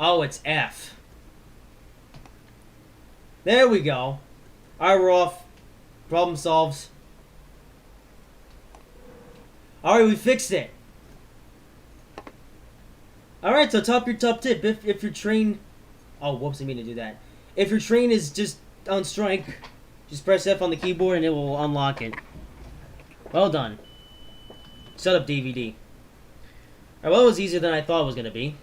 Oh, it's F. There we go. Alright, we're off. Problem solved. Alright, we fixed it. Alright, so your top tip. If your train... Oh, whoops, I mean to do that. If your train is just on strike, just press F on the keyboard and it will unlock it. Well done. Set up DVD. Alright, well, it was easier than I thought it was going to be.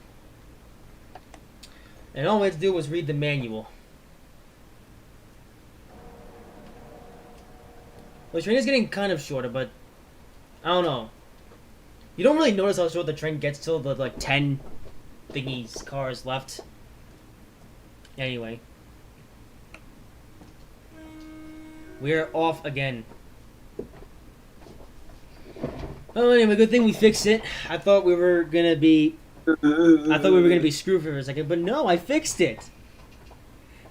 And all we had to do was read the manual. Well, the train is getting kind of shorter, but I don't know. You don't really notice how short the train gets till the, like, 10 thingies cars left. Anyway. We're off again. Well, anyway, good thing we fixed it. I thought we were gonna be screwed for a second, but no, I fixed it.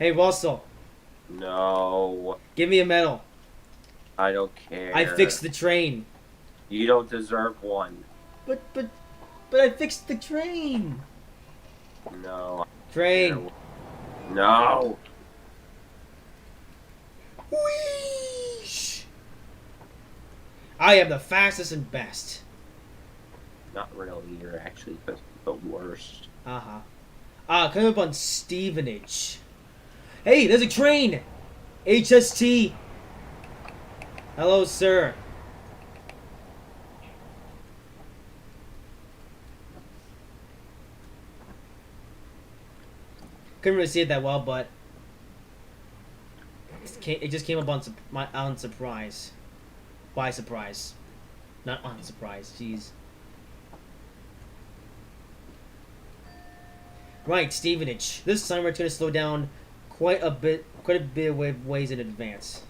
Hey, Russell, No, give me a medal. I don't care. I fixed the train. You don't deserve one. But I fixed the train. No. Train. No. Whoosh! I am the fastest and best. Not really. You're actually the worst. Coming up on Stevenage. Hey, there's a train! HST. Hello, sir. Couldn't really see it that well, but it just came up on surprise. By surprise. Not on surprise. Jeez. Right, Stevenage. This time we're going to slow down quite a bit of ways in advance.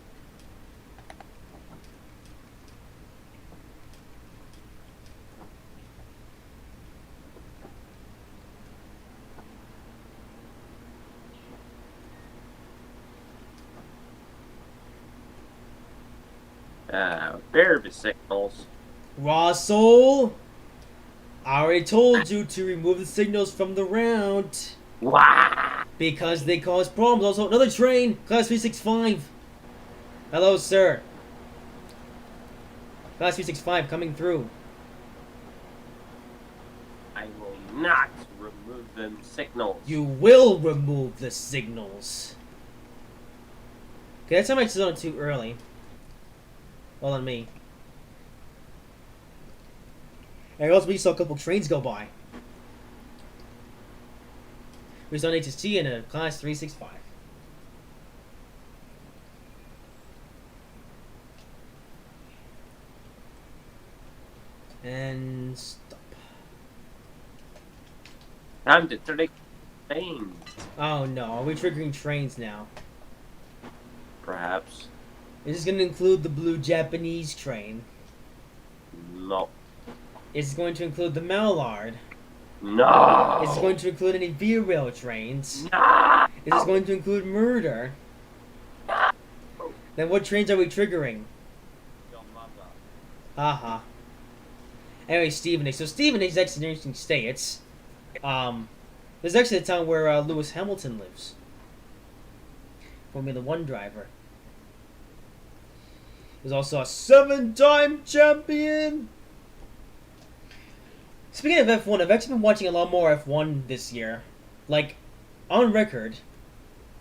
Bear the signals. Russell! I already told you to remove the signals from the route. Wah! Because they cause problems. Also, another train! Class 365. Hello, sir. Class 365 coming through. I will not remove them signals. You will remove the signals. Okay, that time I said it too early. Well, on me. And also, we saw a couple trains go by. We saw an HST and a Class 365. And stop. Time to trick trains. Oh no, are we triggering trains now? Perhaps. Is this going to include the blue Japanese train? No. Is it going to include the Mallard? No. Is it going to include any V-Rail trains? No. Is this going to include murder? Then what trains are we triggering? Your mother. Haha. Anyway, Stevenage. So Stevenage is actually an interesting state. It's, there's actually a town where Lewis Hamilton lives. Formula 1 driver. There's also a 7-time champion! Speaking of F1, I've actually been watching a lot more F1 this year. Like, on record,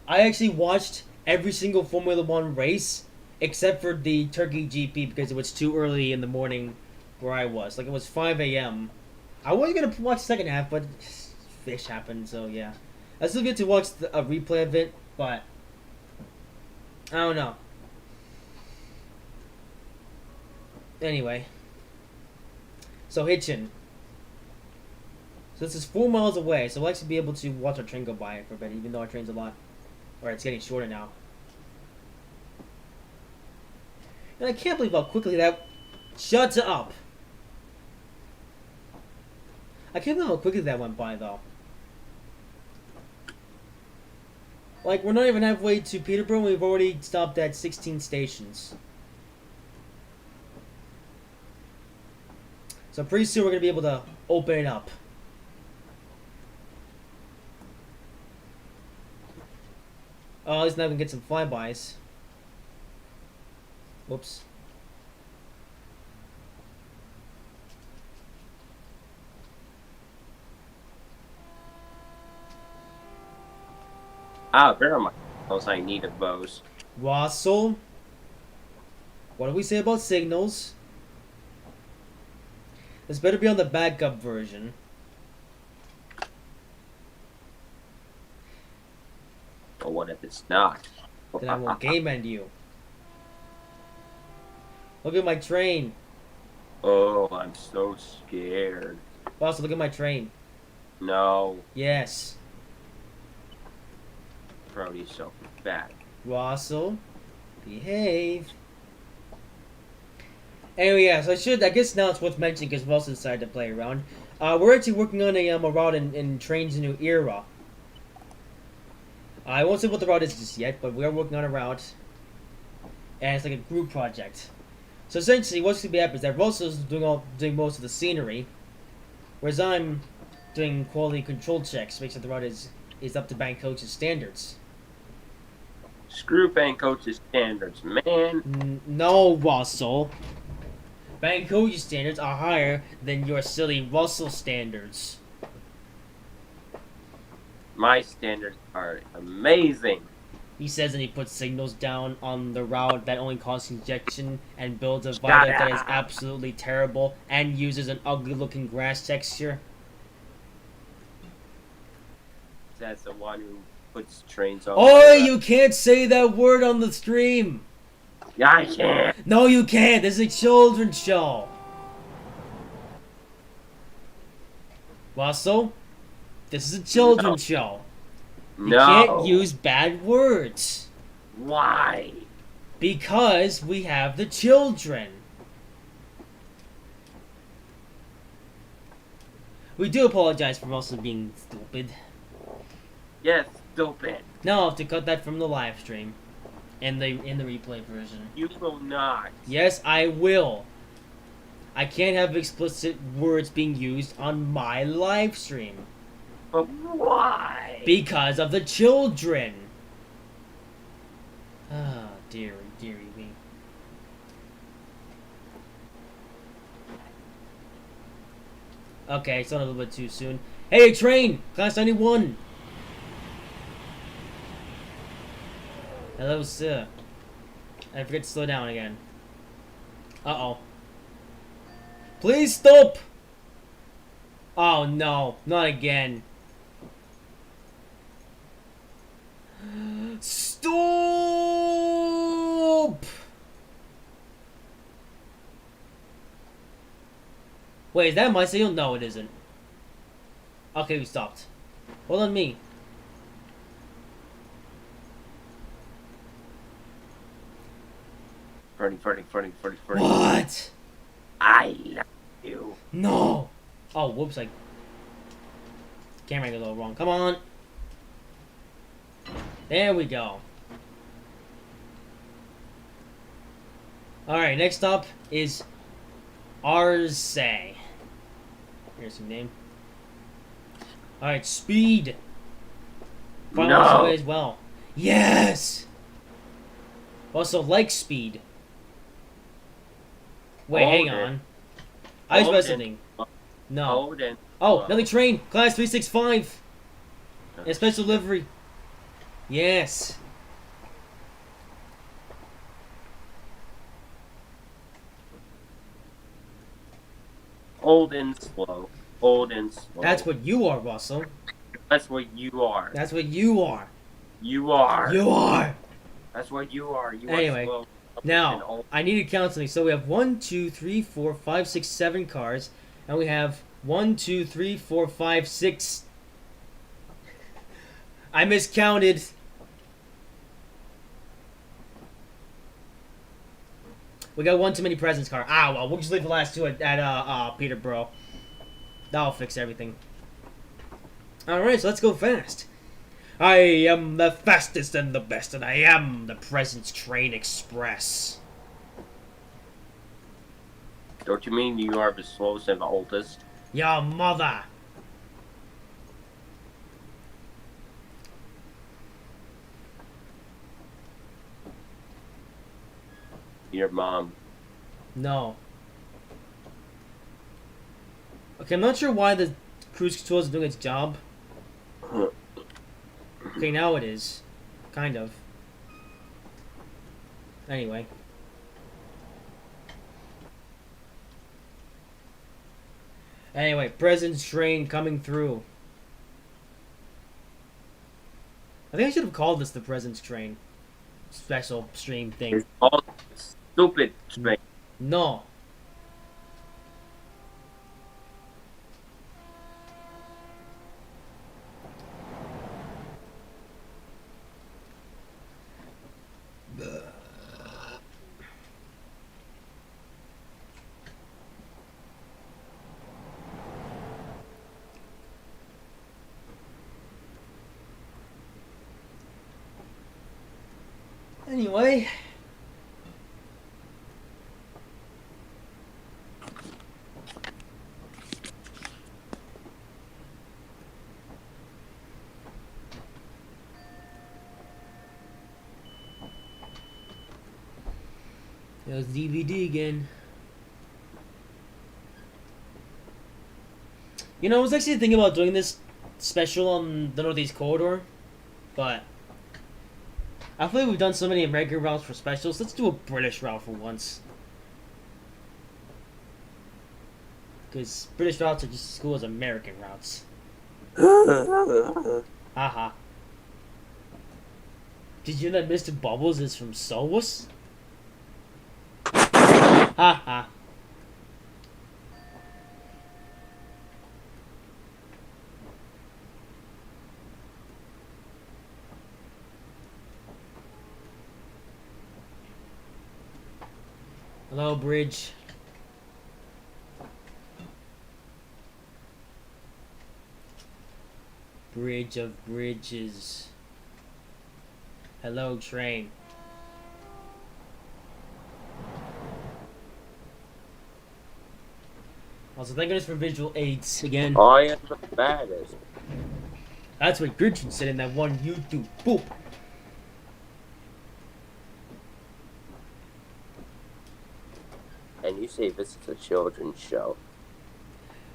I actually watched every single Formula 1 race except for the Turkey GP because it was too early in the morning where I was. Like, it was 5 a.m. I wasn't going to watch the second half, but fish happened, so yeah. I still get to watch a replay of it, but I don't know. Anyway. So, Hitchin. So this is 4 miles away, so we'll actually be able to watch our train go by for a bit, even though our train's a lot... Or it's getting shorter now. And I can't believe how quickly that... Shut up! I can't believe how quickly that went by, though. Like, we're not even halfway to Peterborough, and we've already stopped at 16 stations. So pretty soon we're going to be able to open it up. Oh, at least now we can get some flybys. Whoops. Bear my signals. I need of those. Russell? What do we say about signals? This better be on the backup version. But what if it's not? Then I will game end you. Look at my train. Oh, I'm so scared. Russell, look at my train. No. Yes. Brody's so fat. Russell, behave. Anyway, yeah, so I guess now it's worth mentioning because Russell decided to play around. We're actually working on a route in Trains New Era. I won't say what the route is just yet, but we are working on a route, and it's like a group project. So essentially, what's going to be happening is that Russell's doing most of the scenery, whereas I'm doing quality control checks, make sure the route is up to bank coach's standards. Screw bank coach's standards, man. No, Russell. Bank coach's standards are higher than your silly Russell standards. My standards are amazing. He says, and he puts signals down on the route that only causes congestion and builds a viaduct that is absolutely terrible and uses an ugly-looking grass texture. That's the one who puts trains on. Oh, you can't say that word on the stream. Yeah, I can't. No, you can't. This is a children's show. Russell, this is a children's show. You can't use bad words. Why? Because we have the children. We do apologize for Russell being stupid. Yes, stupid. Now I'll have to cut that from the live stream. In the replay version. You will not. Yes, I will. I can't have explicit words being used on my live stream. But why? Because of the children. Ah, dearie, dearie me. Okay, it's not a little bit too soon. Hey, train! Class 91! Hello, sir. I forget to slow down again. Uh-oh. Please stop! Oh, no. Not again. Stop! Wait, is that my signal? No, it isn't. Okay, we stopped. Hold on me. Freddy. What? I love you. No! Oh, whoops, I... Camera angle a little wrong. Come on! There we go. Alright, next up is... Arce. Here's some name. Alright, speed! No. Away as well. Yes! Also, like speed. Wait, hang on. I was listening. No. Hold and Oh, another train! Class 365! And special delivery. Yes. Old and slow. Old and slow. That's what you are, Russell. That's what you are. That's what you are. You are. You are! That's what you are. You Anyway, are slow. And Now, old. I need to count something. So we have 1, 2, 3, 4, 5, 6, 7 cars. And we have 1, 2, 3, 4, 5, 6... I miscounted. We got one too many presents car. Ah, well, we'll just leave the last two at Peterborough. That'll fix everything. Alright, so let's go fast. I am the fastest and the best, and I am the Presents Train Express. Don't you mean you are the slowest and the oldest? Your mother. Your mom. No. Okay, I'm not sure why the cruise control is doing its job. Okay, now it is. Kind of. Anyway. Anyway, Presents Train coming through. I think I should have called this the Presents Train. Special stream thing. It's all stupid train. No. way. There's DVD again. You know, I was actually thinking about doing this special on the Northeast Corridor, but I feel like we've done so many American routes for specials. Let's do a British route for once. Because British routes are just as cool as American routes. Haha. Did you know that Mr. Bubbles is from Solus? Haha. Hello, Bridge. Bridge of bridges. Hello, train. Also, thank goodness for visual aids again. I am the baddest. That's what Gertrude said in that one YouTube. Boop. And you say this is a children's show.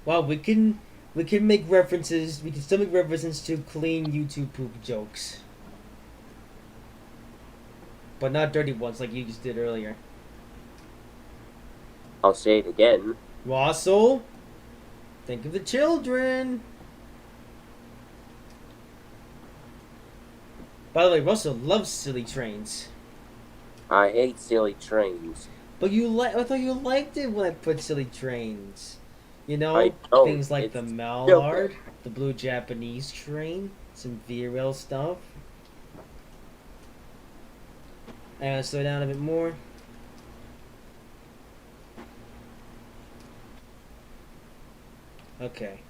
Well, we can make references. We can still make references to clean YouTube poop jokes, but not dirty ones like you just did earlier. I'll say it again. Russell, think of the children. By the way, Russell loves silly trains. I hate silly trains. But I thought you liked it when I put silly trains. You know, I don't. things like the It's Mallard, stupid. the Blue Japanese train, some VRL stuff. And slow down a bit more. Okay.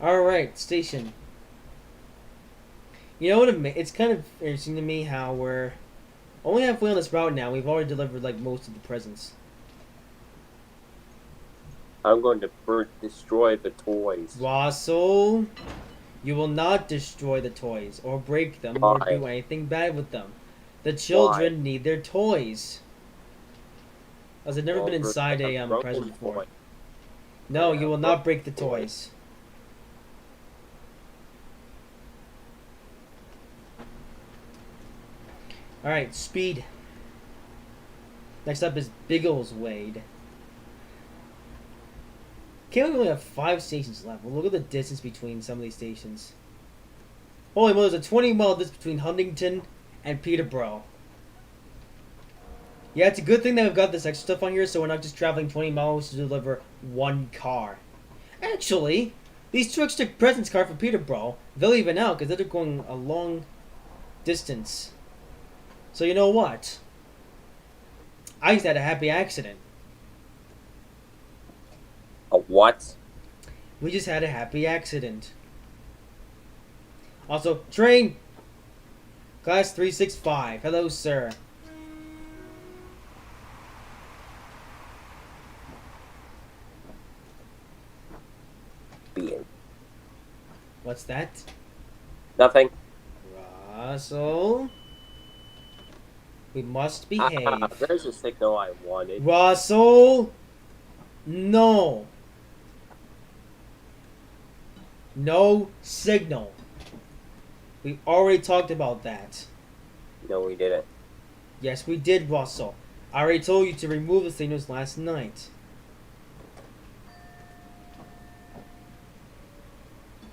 Alright, station. You know what? It's kind of interesting to me how we're only halfway on this route now. We've already delivered like most of the presents. I'm going to destroy the toys. Russell, you will not destroy the toys or break them or Why? do anything bad with them. The children need their toys. As I've never been inside a present before. No, you will not break the toys. Alright, speed. Next up is Biggleswade. Can't we only have 5 stations left? Well, look at the distance between some of these stations. Holy moly, there's a 20-mile distance between Huntington and Peterborough. Yeah, it's a good thing that we've got this extra stuff on here, so we're not just traveling 20 miles to deliver 1 car. Actually, these 2 extra presents car for Peterborough, they'll even out because they're going a long distance. So you know what? I just had a happy accident. A what? We just had a happy accident. Also, train! Class 365. Hello, sir. Being. What's that? Nothing. Russell? We must behave. There's a signal I wanted. Russell? No. No signal. We already talked about that. No, we didn't. Yes, we did, Russell. I already told you to remove the signals last night.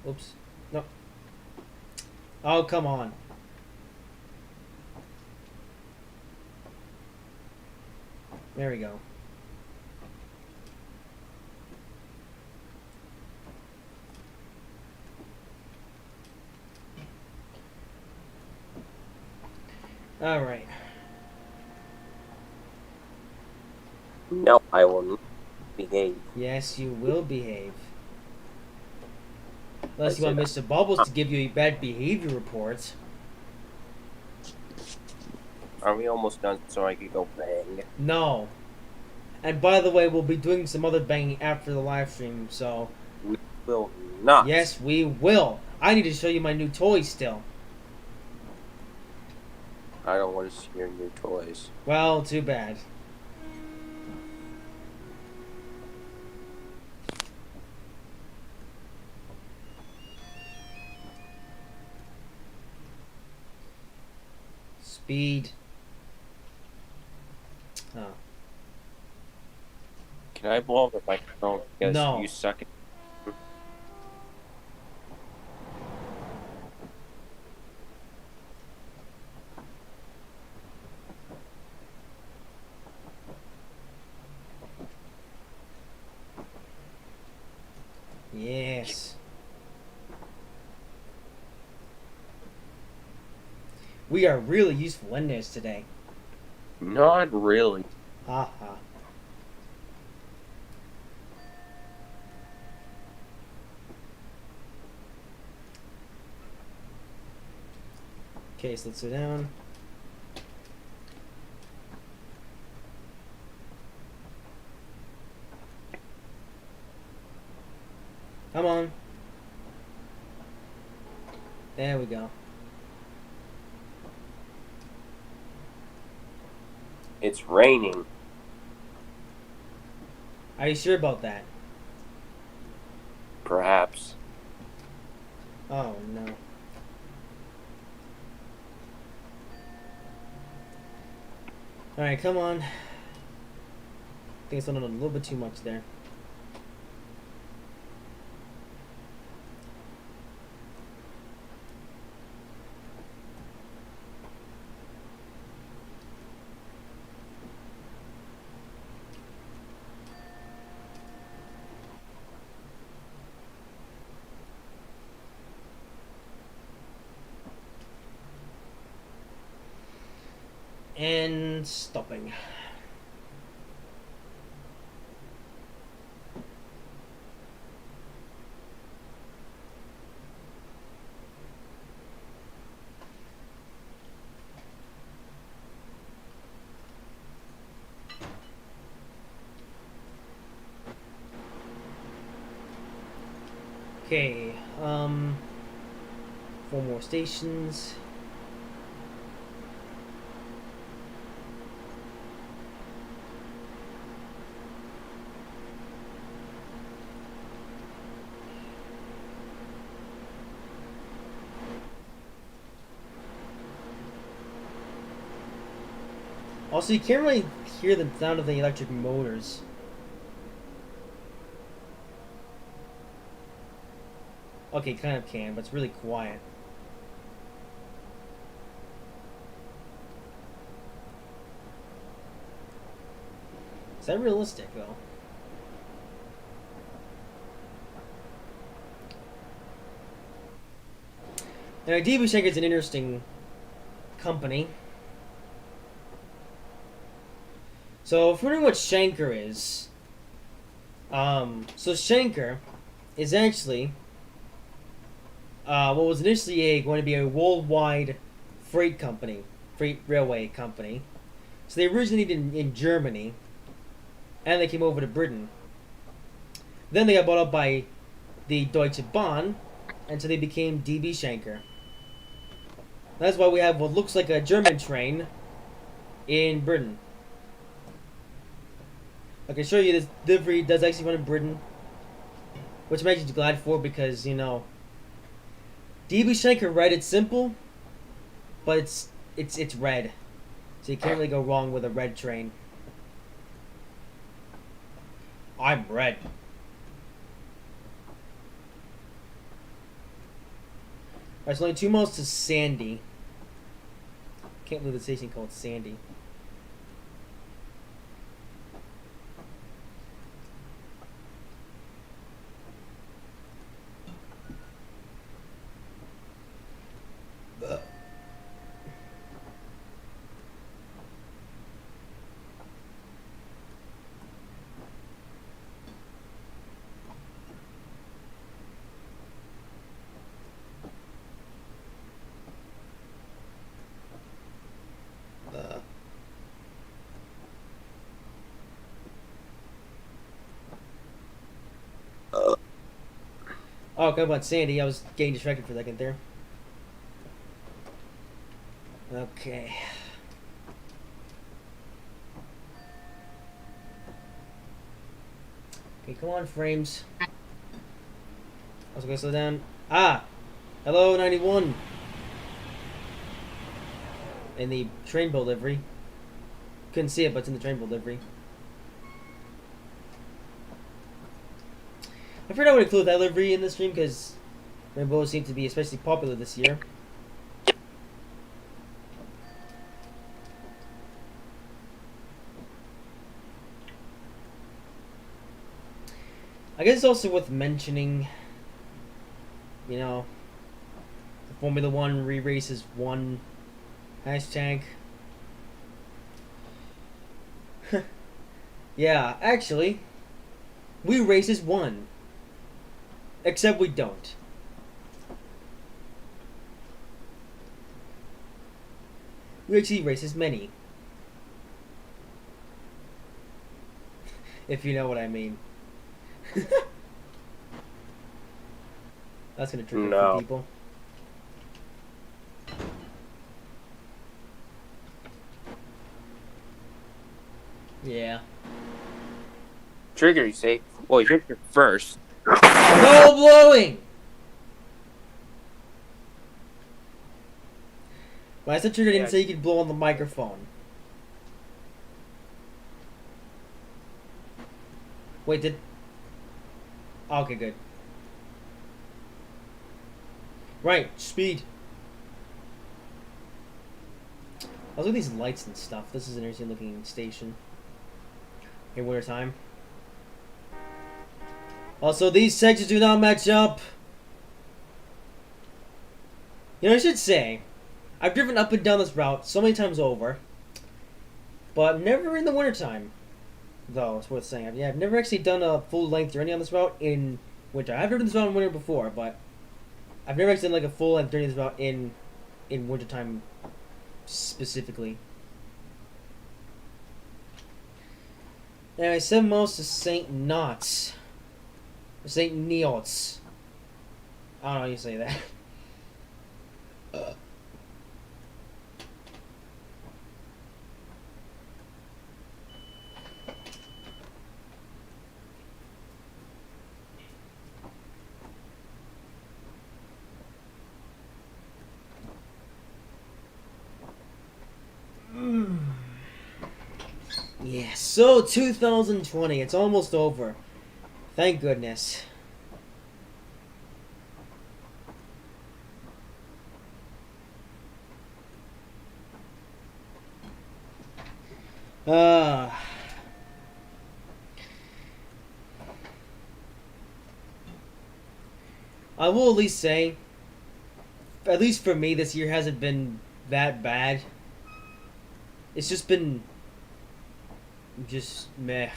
Oops. No. Oh, come on. There we go. Alright. No, I will not behave. Yes, you will behave. Unless you want Mr. Bubbles to give you a bad behavior report. Are we almost done so I could go bang? No. And by the way, we'll be doing some other banging after the live stream, so... We will not. Yes, we will. I need to show you my new toys still. I don't want to see your new toys. Well, too bad. Speed. Oh. Can I blow up the microphone? Because No. you suck. Yes. We are really useful in this today. Not really. Haha. Okay, so let's go down. Come on. There we go. It's raining. Are you sure about that? Perhaps. Oh no. Alright, come on. I think it's on a little bit too much there. And stopping. Okay, 4 more stations. Also, you can't really hear the sound of the electric motors. Okay, kind of can, but it's really quiet. Is that realistic, though? Now, DB Schenker is an interesting company. So, if you're wondering what Schenker is, so Schenker is actually what was initially going to be a worldwide freight company, freight railway company. So they originated in Germany, and they came over to Britain. Then they got bought up by the Deutsche Bahn, and so they became DB Schenker. That's why we have what looks like a German train in Britain. I can show you this delivery does actually run in Britain, which I'm actually glad for because, you know, DB Schenker, right? It's simple, but it's red, so you can't really go wrong with a red train. I'm red. Alright, so only 2 miles to Sandy. Can't believe the station called Sandy. Oh, come on, Sandy. I was getting distracted for a second there. Okay. Okay, come on, frames. I was gonna slow down. Ah! Hello, 91. In the train boat livery. Couldn't see it, but it's in the train boat livery. I figured I would include that livery in the stream because rainbows seem to be especially popular this year. I guess it's also worth mentioning, you know, the Formula One re-races one hashtag. Yeah, actually, we races one. Except we don't. We actually races many. If you know what I mean. That's gonna trigger a few people. Yeah. Trigger, you say? Well, you're here first. No blowing! When I said trigger, I didn't say you could blow on the microphone. Wait, did... Okay, good. Right, speed. I was looking at these lights and stuff. This is an interesting looking station. In winter time. Also, these sections do not match up. You know, I should say, I've driven up and down this route so many times over, but never in the wintertime. Though, it's worth saying. Yeah, I've never actually done a full-length journey on this route in winter. I've driven this route in winter before, but I've never actually done like a full-length journey on this route in wintertime specifically. Anyway, 7 miles to St. Knots. St. Neots. I don't know how you say that. Yeah, so 2020, it's almost over. Thank goodness. I will at least say, at least for me, this year hasn't been that bad. It's just been just meh.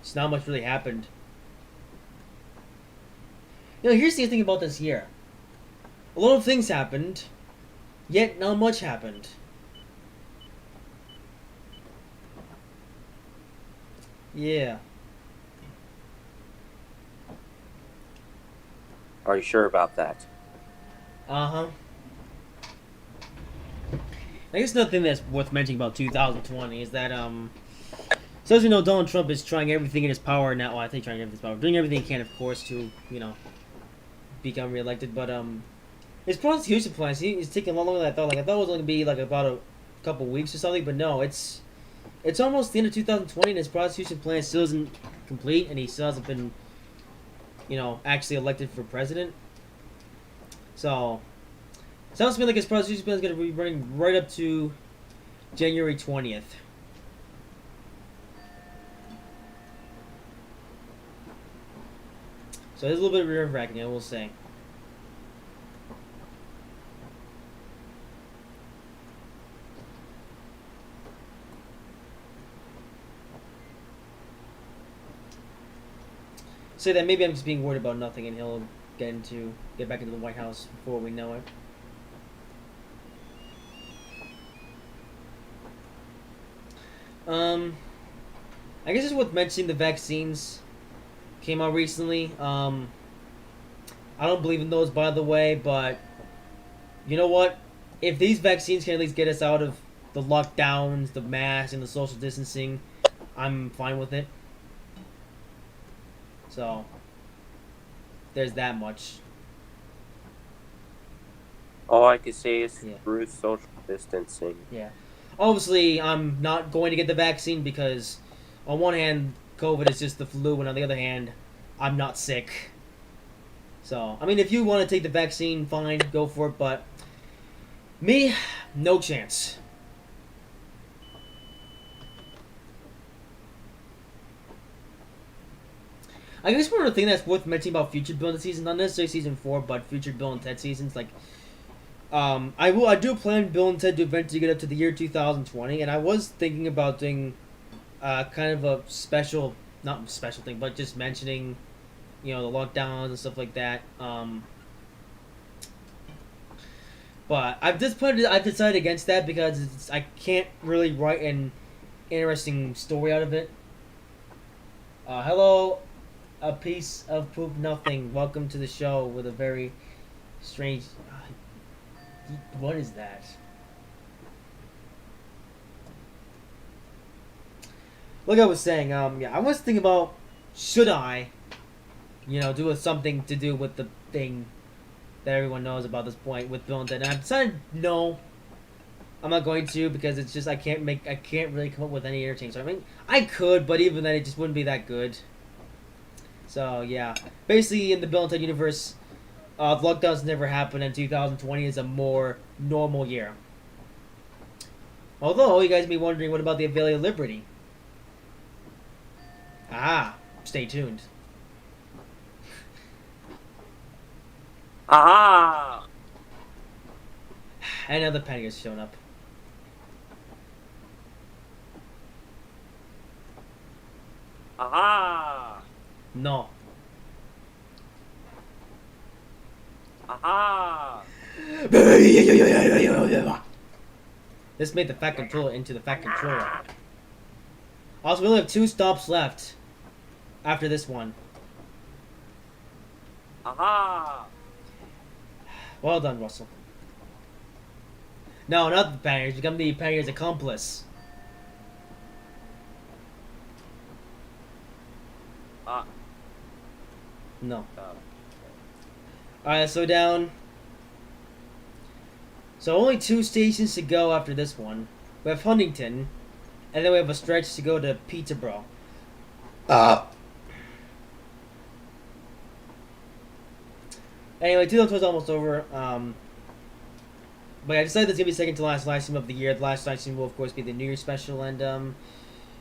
It's not much really happened. You know, here's the thing about this year. A lot of things happened, yet not much happened. Yeah. Are you sure about that? Uh-huh. I guess another thing that's worth mentioning about 2020 is that, so as you know, Donald Trump is trying everything in his power now. Well, I think trying everything in his power. Doing everything he can, of course, to, you know, become reelected. But, his prosecution plans, he's taking a lot longer than I thought. Like, I thought it was going to be, like, about a couple weeks or something. But no, it's almost the end of 2020, and his prosecution plan still isn't complete, and he still hasn't been, you know, actually elected for president. So, sounds to me like his prosecution plan is going to be running right up to January 20th. So it's a little bit nerve-wracking, I will say. Say that maybe I'm just being worried about nothing, and he'll get back into the White House before we know it. I guess it's worth mentioning the vaccines came out recently. I don't believe in those, by the way, but you know what? If these vaccines can at least get us out of the lockdowns, the masks, and the social distancing, I'm fine with it. So, there's that much. All I can say is Yeah. through social distancing. Yeah. Obviously, I'm not going to get the vaccine because, on one hand, COVID is just the flu, and on the other hand, I'm not sick. So, I mean, if you want to take the vaccine, fine, go for it, but me, no chance. I guess one other thing that's worth mentioning about future Bill and Ted season, not necessarily season 4, but future Bill and Ted seasons, like, I do plan Bill and Ted to eventually get up to the year 2020, and I was thinking about doing, kind of a special, not special thing, but just mentioning, the lockdowns and stuff like that. But I've decided against that because I can't really write an interesting story out of it. Hello, a piece of poop nothing. Welcome to the show with a very strange. What is that? Like I was saying, yeah, I was thinking about should I, do something to do with the thing that everyone knows about this point with Bill and Ted. And I've decided no, I'm not going to because it's just I can't really come up with any entertaining. So I mean, I could, but even then, it just wouldn't be that good. So yeah, basically in the Bill and Ted universe, lockdowns never happened, and 2020 is a more normal year. Although you guys may be wondering, what about the Valley of Liberty? Stay tuned. Aha! And another penny has shown up. Aha! No. Aha! This made the Fat Controller into the Fat Controller. Also, we only have 2 stops left after this one. Aha! Well done, Russell. No, not the Panniers. Become the Panniers' accomplice. No. Alright, so down. So only 2 stations to go after this one. We have Huntington, and then we have a stretch to go to Peterborough. Anyway, 2012 is almost over. But I decided this is going to be second to last live stream of the year. The last live stream will, of course, be the New Year's special, and then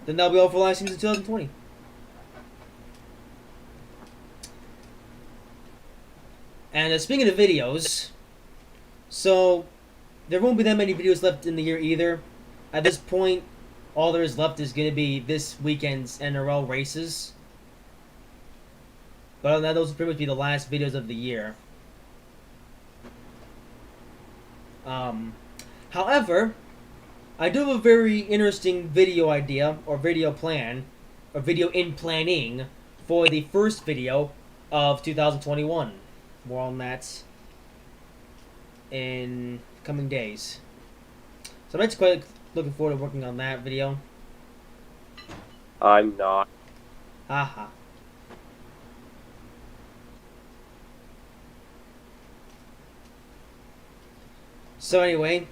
that'll be all for live streams in 2020. And speaking of videos, so there won't be that many videos left in the year either. At this point, all there is left is going to be this weekend's NRL races. But other than that, those will pretty much be the last videos of the year. However, I do have a very interesting video idea, or video plan, or video in planning, for the first video of 2021. More on that in coming days. So I'm actually quite looking forward to working on that video. I'm not. Haha. So anyway.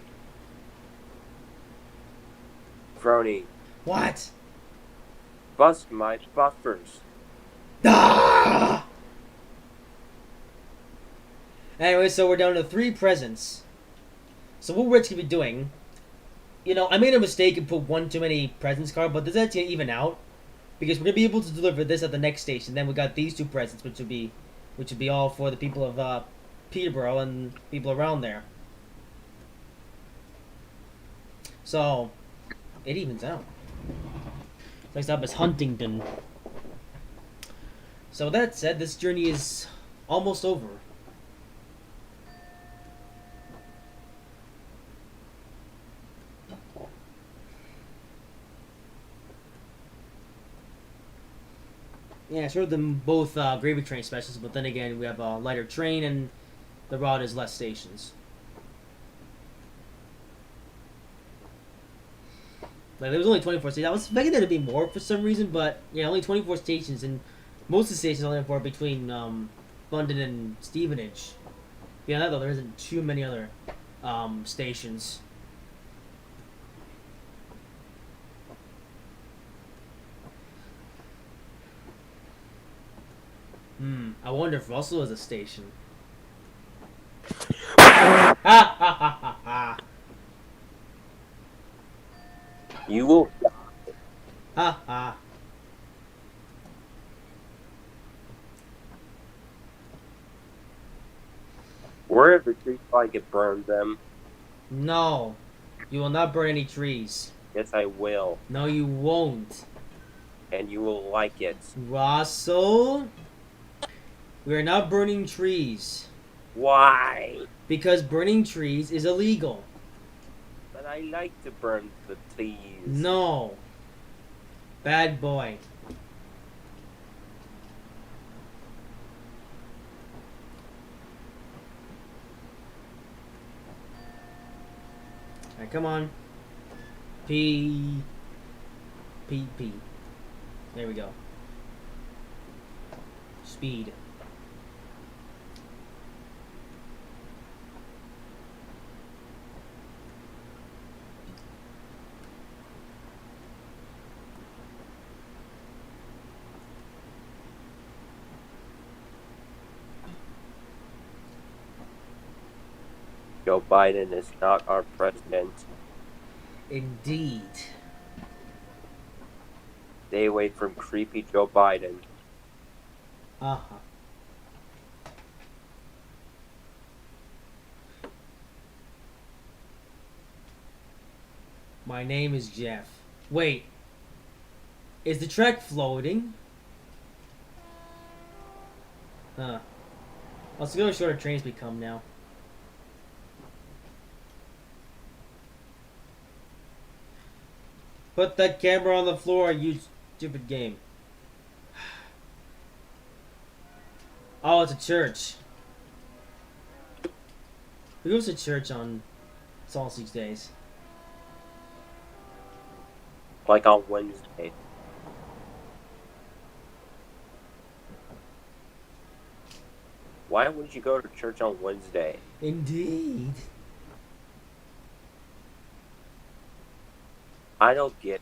Crony. What? Bust my buffers. Ah! Anyway, so we're down to 3 presents. So what we're actually be doing, I made a mistake and put one too many presents card, but this is actually even out. Because we're going to be able to deliver this at the next station. Then we got these 2 presents, which would be all for the people of Peterborough and people around there. So, it evens out. Next up is Huntington. So with that said, this journey is almost over. Yeah, sort of them both gravy train specials, but then again, we have a lighter train and the route is less stations. Like there was only 24 stations. I was expecting there to be more for some reason, but yeah, only 24 stations, and most of the stations only for between London and Stevenage. Beyond that, though, there isn't too many other stations. I wonder if Russell is a station. Ha ha ha ha ha! You will. Ha ha! Wherever trees I could burn them. No, you will not burn any trees. Yes, I will. No, you won't. And you will like it. Russell, we are not burning trees Why? because burning trees is illegal. But I like to burn the trees. No. Bad boy. Alright, come on. P. P. P. There we go. Speed. Joe Biden is not our president. Indeed. Stay away from creepy Joe Biden. Uh-huh. My name is Jeff. Wait. Is the track floating? Huh. Let's go shorter trains become now. Put that camera on the floor, you stupid game. Oh, it's a church. Who goes to church on Sausage Days? Like on Wednesday. Why would you go to church on Wednesday? Indeed. I don't get it.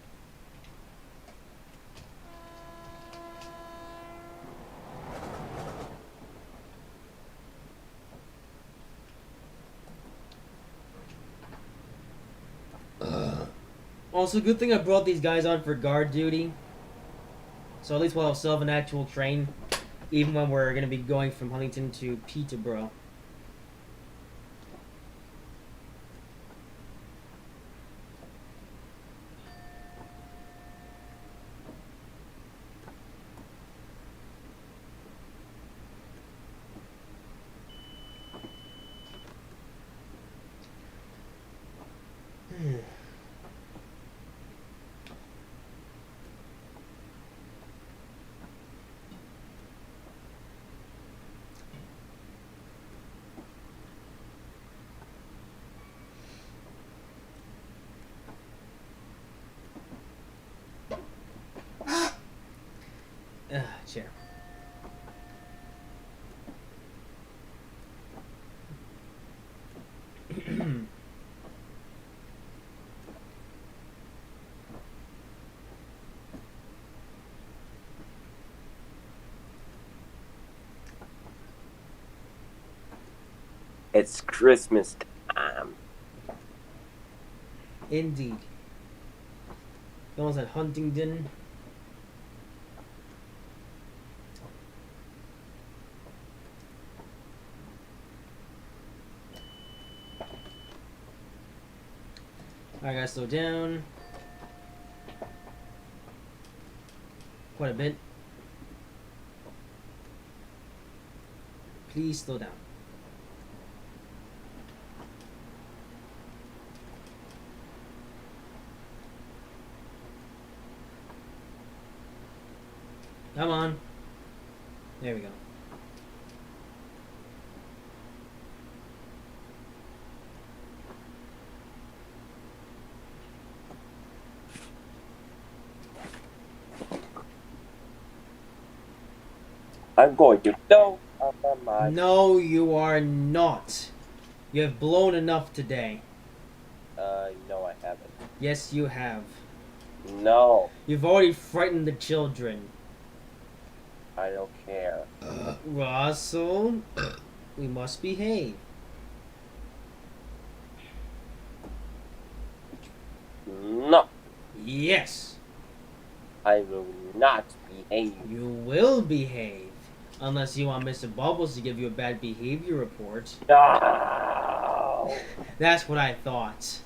Also, good thing I brought these guys on for guard duty. So at least we'll still have an actual train, even when we're going to be going from Huntington to Peterborough. Chair. It's Christmas time. Indeed. The ones at Huntington. Alright guys, slow down. Quite a bit. Please slow down. Come on. There we go. I'm going to go on my. No, you are not. You have blown enough today. No, I haven't. Yes, you have. No, You've already frightened the children. I don't care. Russell, we must behave. No, Yes, I will not behave. you will behave. Unless you want Mr. Bubbles to give you a bad behavior report. No. That's what I thought.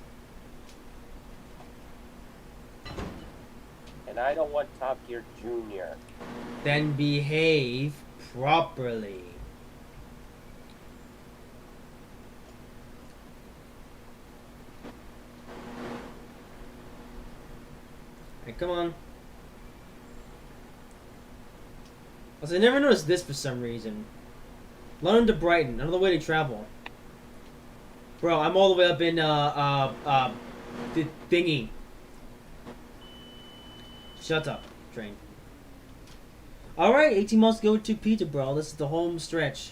And I don't want Top Gear Junior. Then behave properly. Hey, come on. Also, I never noticed this for some reason. London to Brighton, another way to travel. Bro, I'm all the way up in, thingy. Shut up, train. Alright, 18 miles to go to Peterborough. This is the home stretch.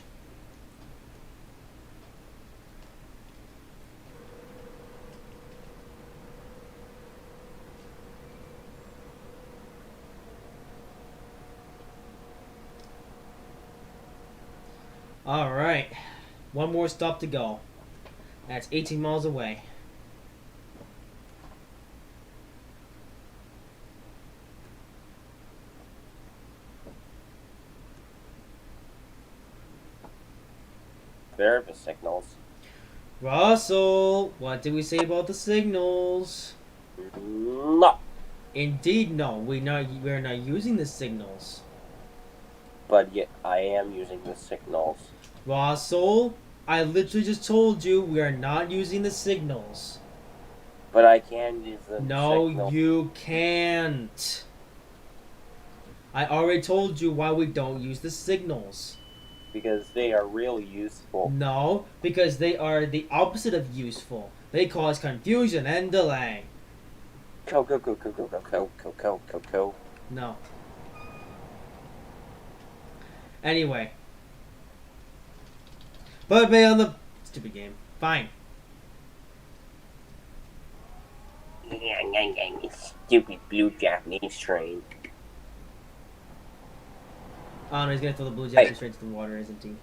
Alright. One more stop to go. That's 18 miles away. There are the signals. Russell, what did we say about the signals? No. Indeed, no. We're not using the signals. But yet, I am using the signals. Russell, I literally just told you we are not using the signals. But I can use the No, signals. you can't. I already told you why we don't use the signals. Because they are really useful. No, because they are the opposite of useful. They cause confusion and delay. Go. No. Anyway. But be on the stupid game. Fine. Stupid blue Japanese train. Oh no, he's gonna throw the blue jacket straight to the water, isn't he?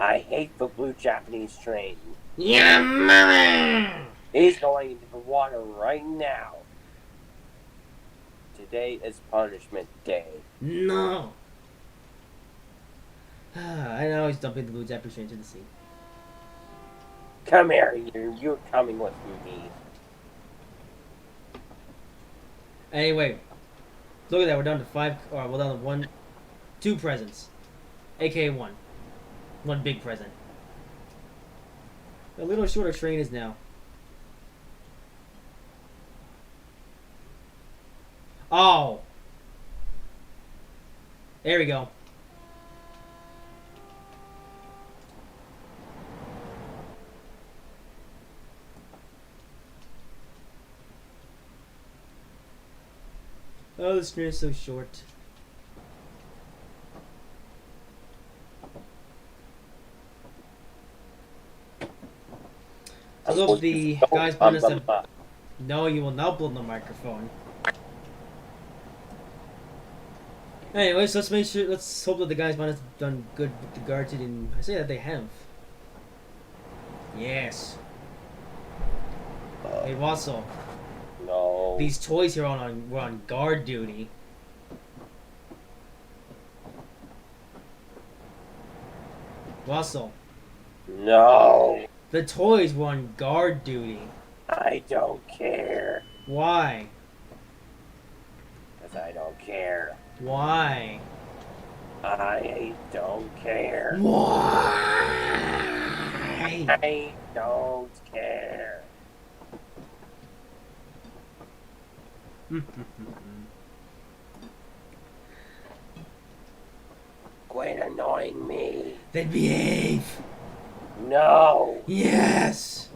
I hate the blue Japanese train. Yeah, mama! He's going into the water right now. Today is punishment day. No. I know he's dumping the blue jacket straight into the sea. Come here, you're coming with me. Anyway, look at that. We're down to 5. Or we're down to 2 presents, aka 1 big present. A little shorter train is now. Oh, there we go. Oh, this train is so short. I hope the guys behind us have... No, you will not blow the microphone. Anyways, let's make sure. Let's hope that the guys behind us have done good with regard to. I say that they have. Yes. Hey, Russell. No. These toys here were on guard duty. Russell. No. The toys were on guard duty. I don't care. Why? Because I don't care. Why? I don't care. Why? I don't care. Quit annoying me. Then behave. No. Yes.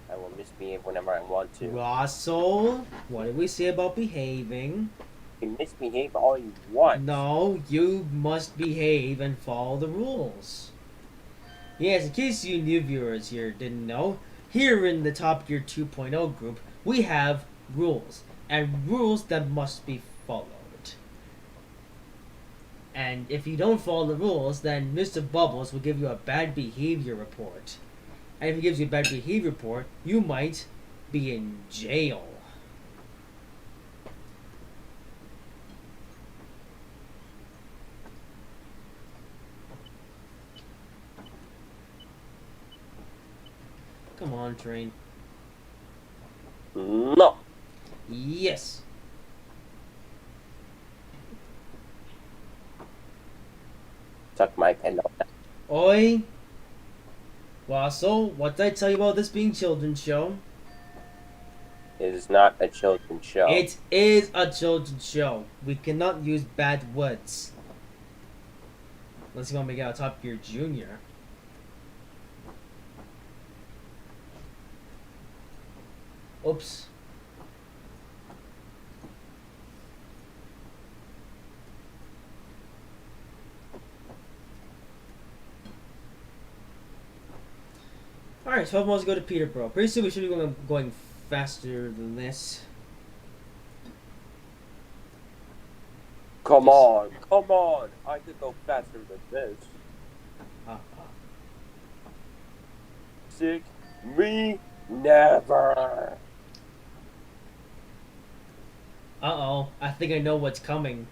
I will misbehave whenever I want to. Russell, what did we say about behaving? You can misbehave all you want. No, you must behave and follow the rules. Yes, in case you new viewers here didn't know, here in the Top Gear 2.0 group, we have rules, and rules that must be followed. And if you don't follow the rules, then Mr. Bubbles will give you a bad behavior report. And if he gives you a bad behavior report, you might be in jail. Come on, train. No. Yes. Tuck my pen up. Oi. Russell, what did I tell you about this being children's show? It is not a children's show. It is a children's show. We cannot use bad words. Unless you want to make it a Top Gear Junior. Oops. Alright, 12 miles to go to Peterborough. Pretty soon we should be going faster than this. Come on. I could go faster than this. Sick me never. Uh-oh. I think I know what's coming.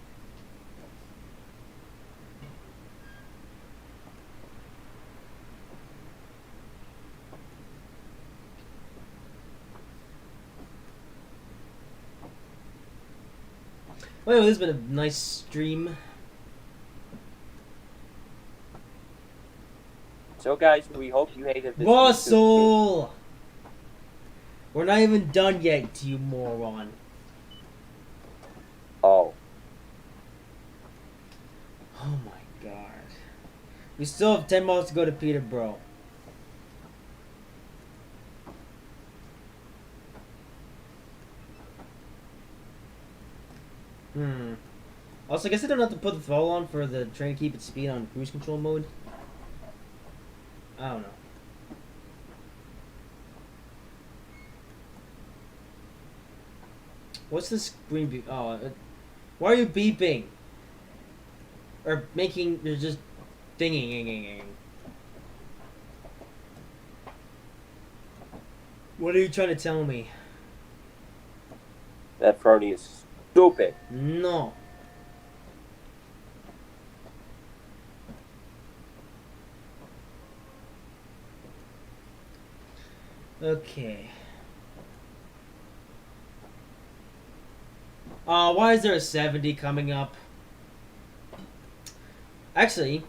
Well, this has been a nice stream. So guys, we hope you hated this. Russell! We're not even done yet, you moron. Oh. Oh my god. We still have 10 miles to go to Peterborough. Also, I guess I don't have to put the throttle on for the train to keep its speed on cruise control mode. I don't know. What's this green beep? Oh, why are you beeping? Or making, you're just dinging. What are you trying to tell me? That Frody is stupid. No. Okay. Why is there a 70 coming up? Actually,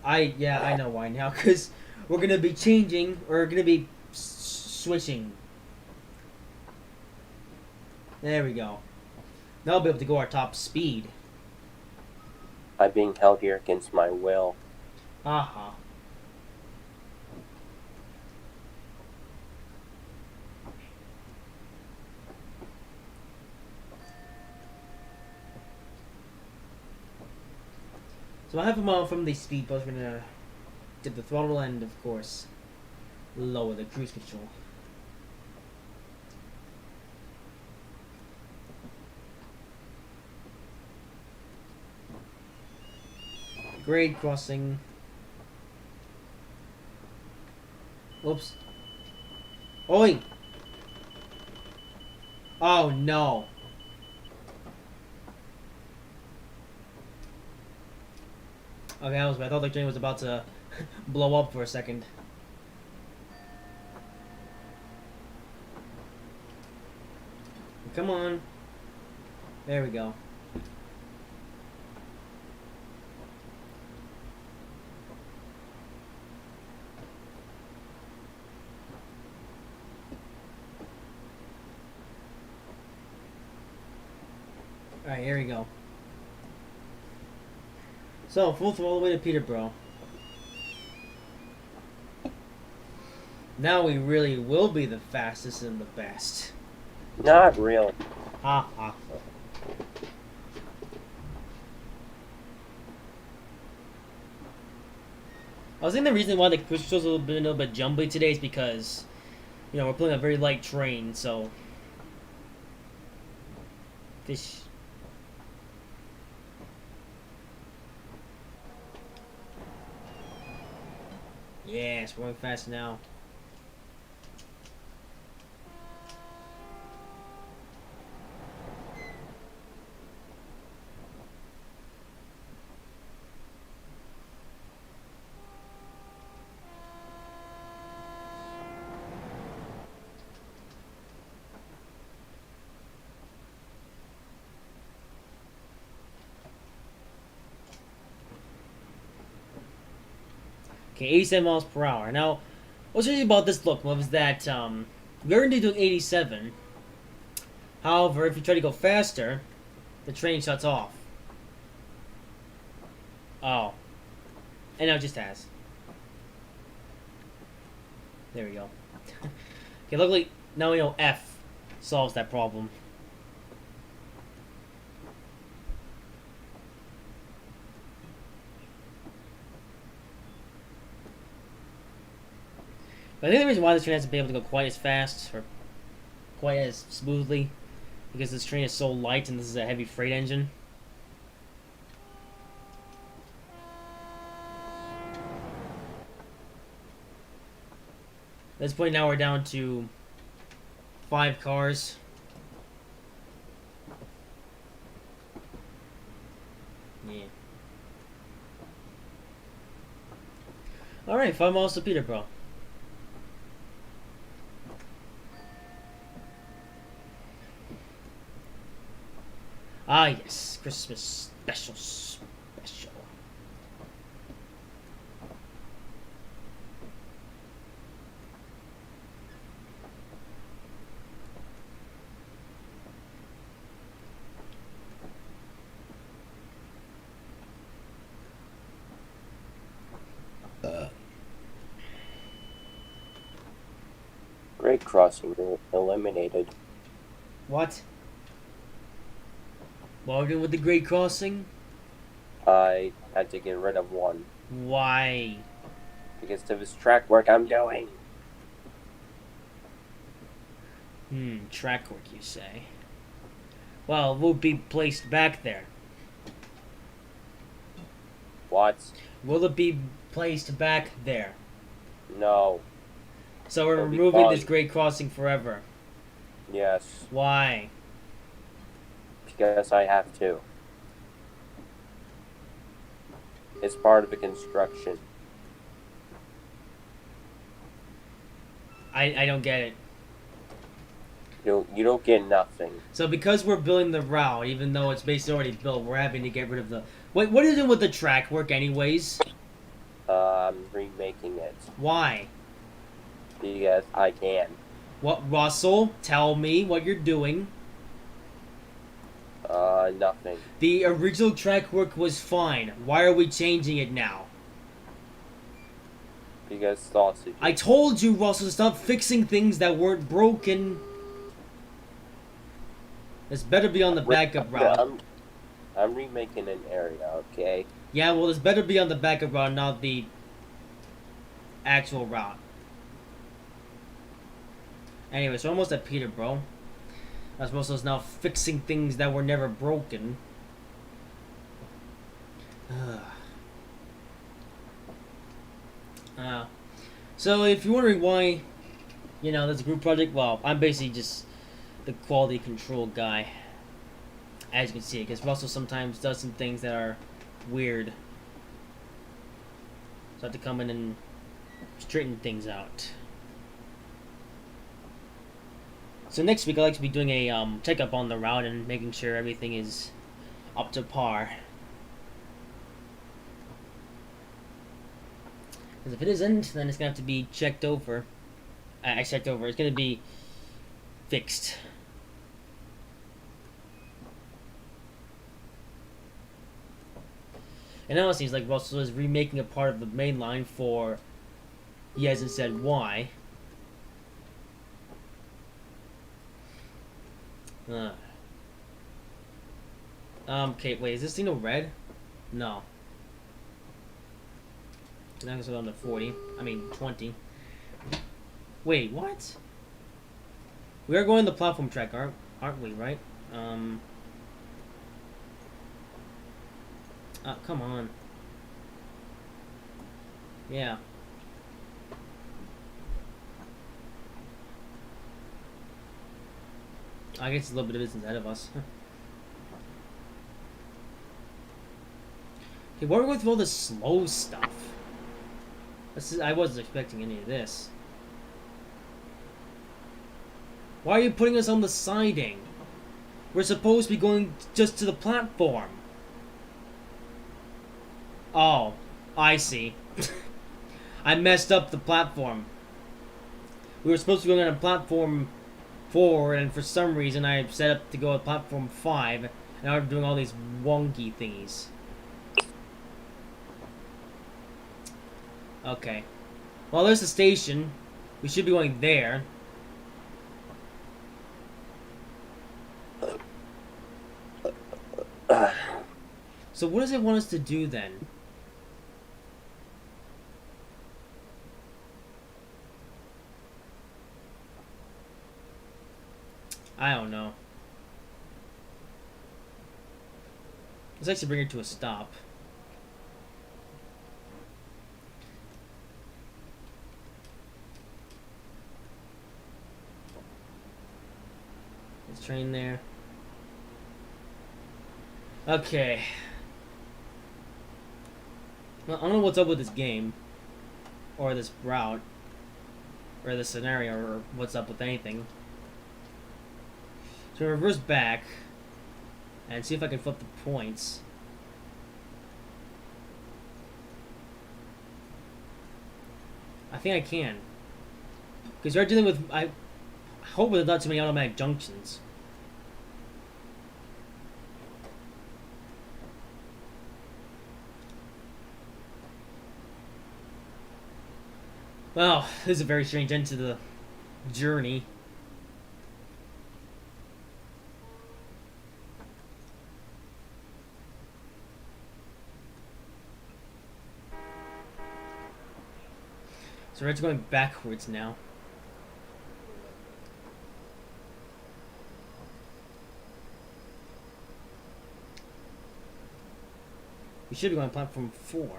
I know why now, because we're gonna be changing, or gonna be switching. There we go. Now I'll be able to go our top speed. I'm being held here against my will. Aha. So I have them from the speed boost. We're gonna dip the throttle and, of course, lower the cruise control. Grade crossing. Whoops. Oi! Oh no. Okay, I thought the train was about to blow up for a second. Come on. There we go. Alright, here we go. So, full throttle all the way to Peterborough. Now we really will be the fastest and the best. Not really. Ha ha. I was thinking the reason why the Christmas show's been a little bit jumbly today is because, we're pulling a very light train, so. This. Yes, we're going fast now. Okay, 87 miles per hour. Now, what's interesting about this look was that we're already doing 87. However, if you try to go faster, the train shuts off. Oh. And now it just has. There we go. Okay, luckily, now we know F solves that problem. But I think the reason why this train hasn't been able to go quite as fast or quite as smoothly because this train is so light and this is a heavy freight engine. At this point now we're down to 5 cars. Yeah. Alright, 5 miles to Peterborough. Ah, yes. Christmas special. Grade crossing eliminated. What? What are we doing with the grade crossing? I had to get rid of one. Why? Because of this track work I'm doing. Track work, you say? Well, it will be placed back there. What? Will it be placed back there? No. So we're It'll be removing fine. this grade crossing forever. Yes. Why? Because I have to. It's part of the construction. I don't get it. You don't get nothing. So because we're building the route, even though it's basically already built, we're having to get rid of the... Wait, what are you doing with the track work anyways? I'm remaking it. Why? Because I can. What, Russell? Tell me what you're doing. Nothing. The original track work was fine. Why are we changing it now? Because sausage. I told you, Russell, to stop fixing things that weren't broken. This better be on the backup route. I'm remaking an area, okay? Yeah, well, this better be on the backup route, not the actual route. Anyway, so almost at Peterborough. I suppose it's now fixing things that were never broken. So if you're wondering why, there's a group project, well, I'm basically just the quality control guy. As you can see, because Russell sometimes does some things that are weird. So I have to come in and straighten things out. So next week I'll like to be doing a checkup on the route and making sure everything is up to par. Because if it isn't, then it's gonna have to be checked over. It's gonna be fixed. And now it seems like Russell is remaking a part of the main line for he hasn't said why. Okay, wait, is this signal red? No. Now it's on to 40. I mean, 20. Wait, what? We are going the platform track, aren't we, right? Come on. Yeah. I guess a little bit of distance ahead of us. Okay, what are we with all this slow stuff? I wasn't expecting any of this. Why are you putting us on the siding? We're supposed to be going just to the platform. Oh, I see. I messed up the platform. We were supposed to be going on a platform 4, and for some reason I set up to go at platform 5, and now I'm doing all these wonky thingies. Okay. Well, there's the station. We should be going there. So what does it want us to do then? I don't know. Let's actually bring her to a stop. Let's train there. Okay. Well, I don't know what's up with this game. Or this route. Or this scenario, or what's up with anything. So reverse back. And see if I can flip the points. I think I can. Because you're dealing with... I hope there's not too many automatic junctions. Well, this is a very strange end to the journey. So we're going backwards now. We should be going on platform 4.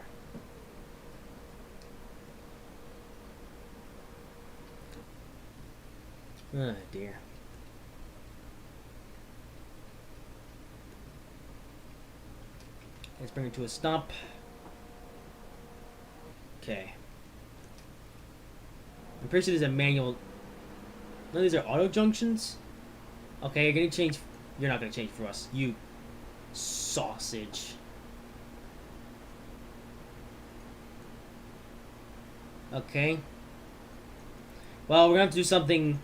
Oh dear. Let's bring it to a stop. Okay. I'm pretty sure there's a manual. No, these are auto junctions. Okay, you're gonna change. You're not gonna change for us. You sausage. Okay. Well, we're gonna have to do something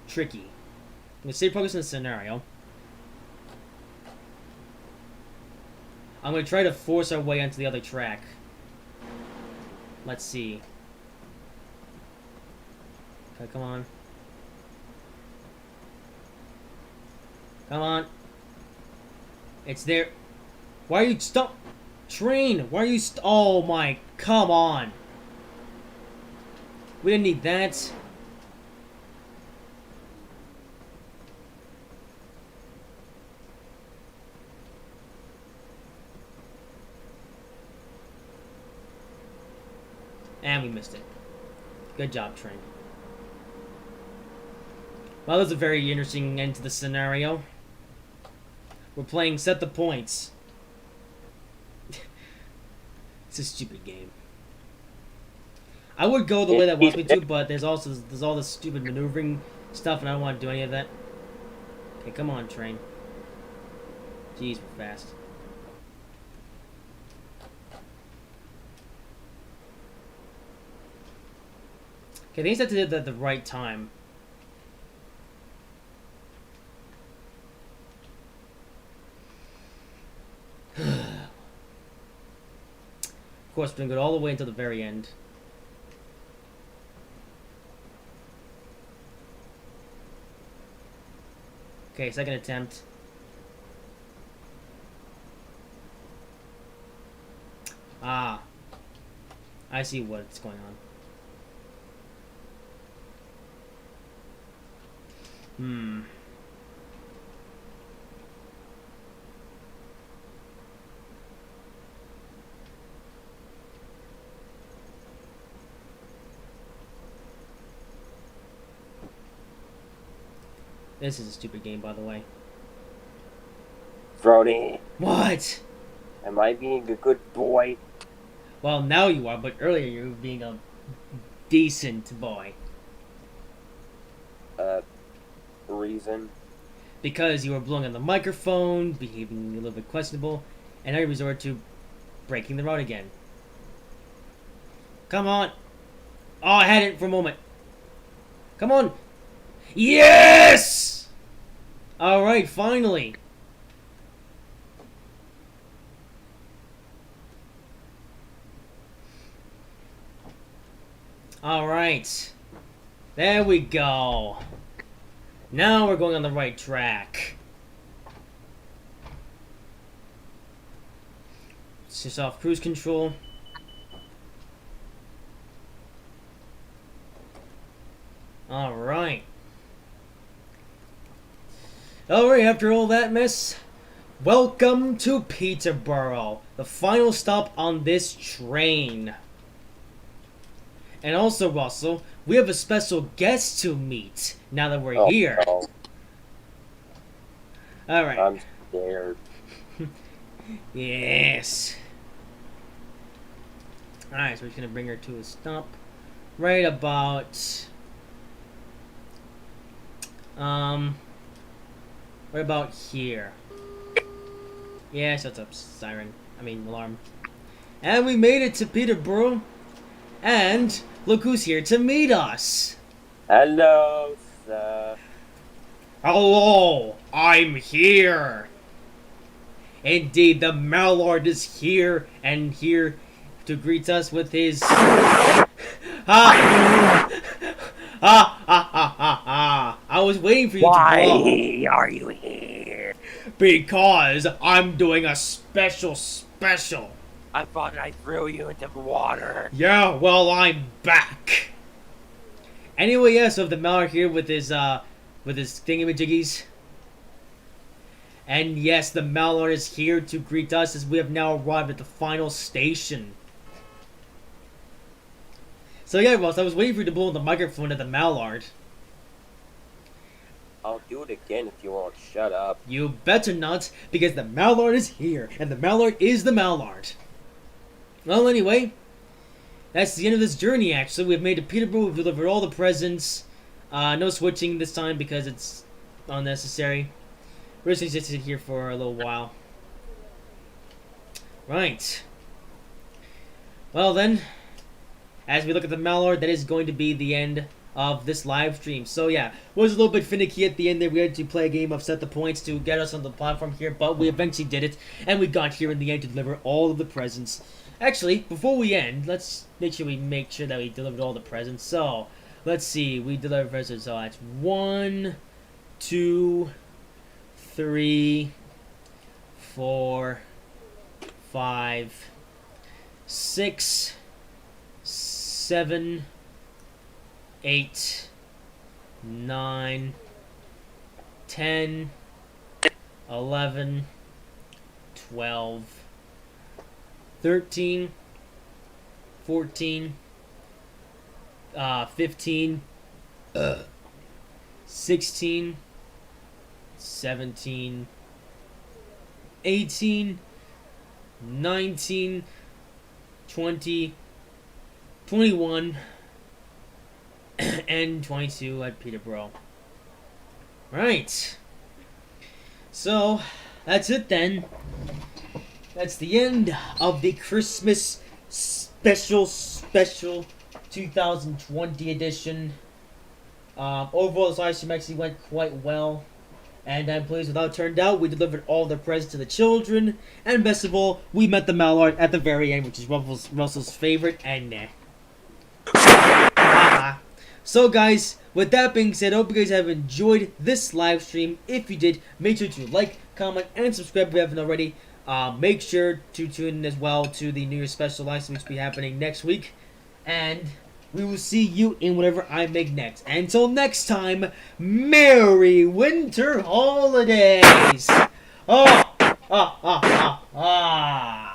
tricky. I'm gonna save progress in the scenario. I'm gonna try to force our way onto the other track. Let's see. Okay, come on. Come on. It's there. Why are you stop? Train! Why are you oh my, come on. We didn't need that. And we missed it. Good job, train. Well, that was a very interesting end to the scenario. We're playing Set the Points. It's a stupid game. I would go the way that wants me to, but there's all this stupid maneuvering stuff, and I don't want to do any of that. Okay, come on, train. Jeez, we're fast. Okay, they said to do that at the right time. Of course, we're gonna go all the way until the very end. Okay, second attempt. Ah. I see what's going on. Hmm. This is a stupid game, by the way. Brody, What? am I being a good boy? Well, now you are, but earlier you were being a decent boy. Reason? Because you were blowing on the microphone, behaving a little bit questionable, and now you resort to breaking the road again. Come on. Oh, I had it for a moment. Come on. Yes! Alright, finally. Alright. There we go. Now we're going on the right track. It's just off cruise control. Alright. Alright, after all that mess, welcome to Peterborough, the final stop on this train. And also, Russell, we have a special guest to meet now that we're here. No. Alright. I'm scared. Yes. Alright, so we're just gonna bring her to a stop. Right about... Right about here. Yeah, shuts up, siren. I mean, alarm. And we made it to Peterborough. And look who's here to meet us. Hello, sir. Hello, I'm here. Indeed, the Mallard is here and here to greet us with his... Ha! Ha ha ha ha ha! I was waiting for you to blow. Why are you here? Because I'm doing a special. I thought I threw you into the water. Yeah, well, I'm back. Anyway, yeah, so the Mallard here with his thingamajiggies. And yes, the Mallard is here to greet us as we have now arrived at the final station. So yeah, Ross, I was waiting for you to blow on the microphone at the Mallard. I'll do it again if you won't shut up. You better not, because the Mallard is here, and the Mallard is the Mallard. Well, anyway, that's the end of this journey, actually. We've made it to Peterborough, we've delivered all the presents. No switching this time because it's unnecessary. We're just going to sit here for a little while. Right. Well then, as we look at the Mallard, that is going to be the end of this live stream. So yeah, was a little bit finicky at the end there. We had to play a game of set the points to get us on the platform here, but we eventually did it, and we got here in the end to deliver all of the presents. Actually, before we end, let's make sure that we delivered all the presents. So, let's see, we delivered presents, so that's 1, 2, 3, 4, 5, 6, 7, 8, 9, 10, 11, 12, 13, 14, 15, 16, 17, 18, 19, 20, 21, and 22 at Peterborough. Right. So, that's it then. That's the end of the Christmas special 2020 edition. Overall, this live stream actually went quite well. And I'm pleased with how it turned out. We delivered all the presents to the children. And best of all, we met the Mallard at the very end, which is Russell's favorite. And So guys, with that being said, I hope you guys have enjoyed this live stream. If you did, make sure to like, comment, and subscribe if you haven't already. Make sure to tune in as well to the New Year's special live stream, which will be happening next week. And we will see you in whatever I make next. Until next time, Merry Winter Holidays! Ah!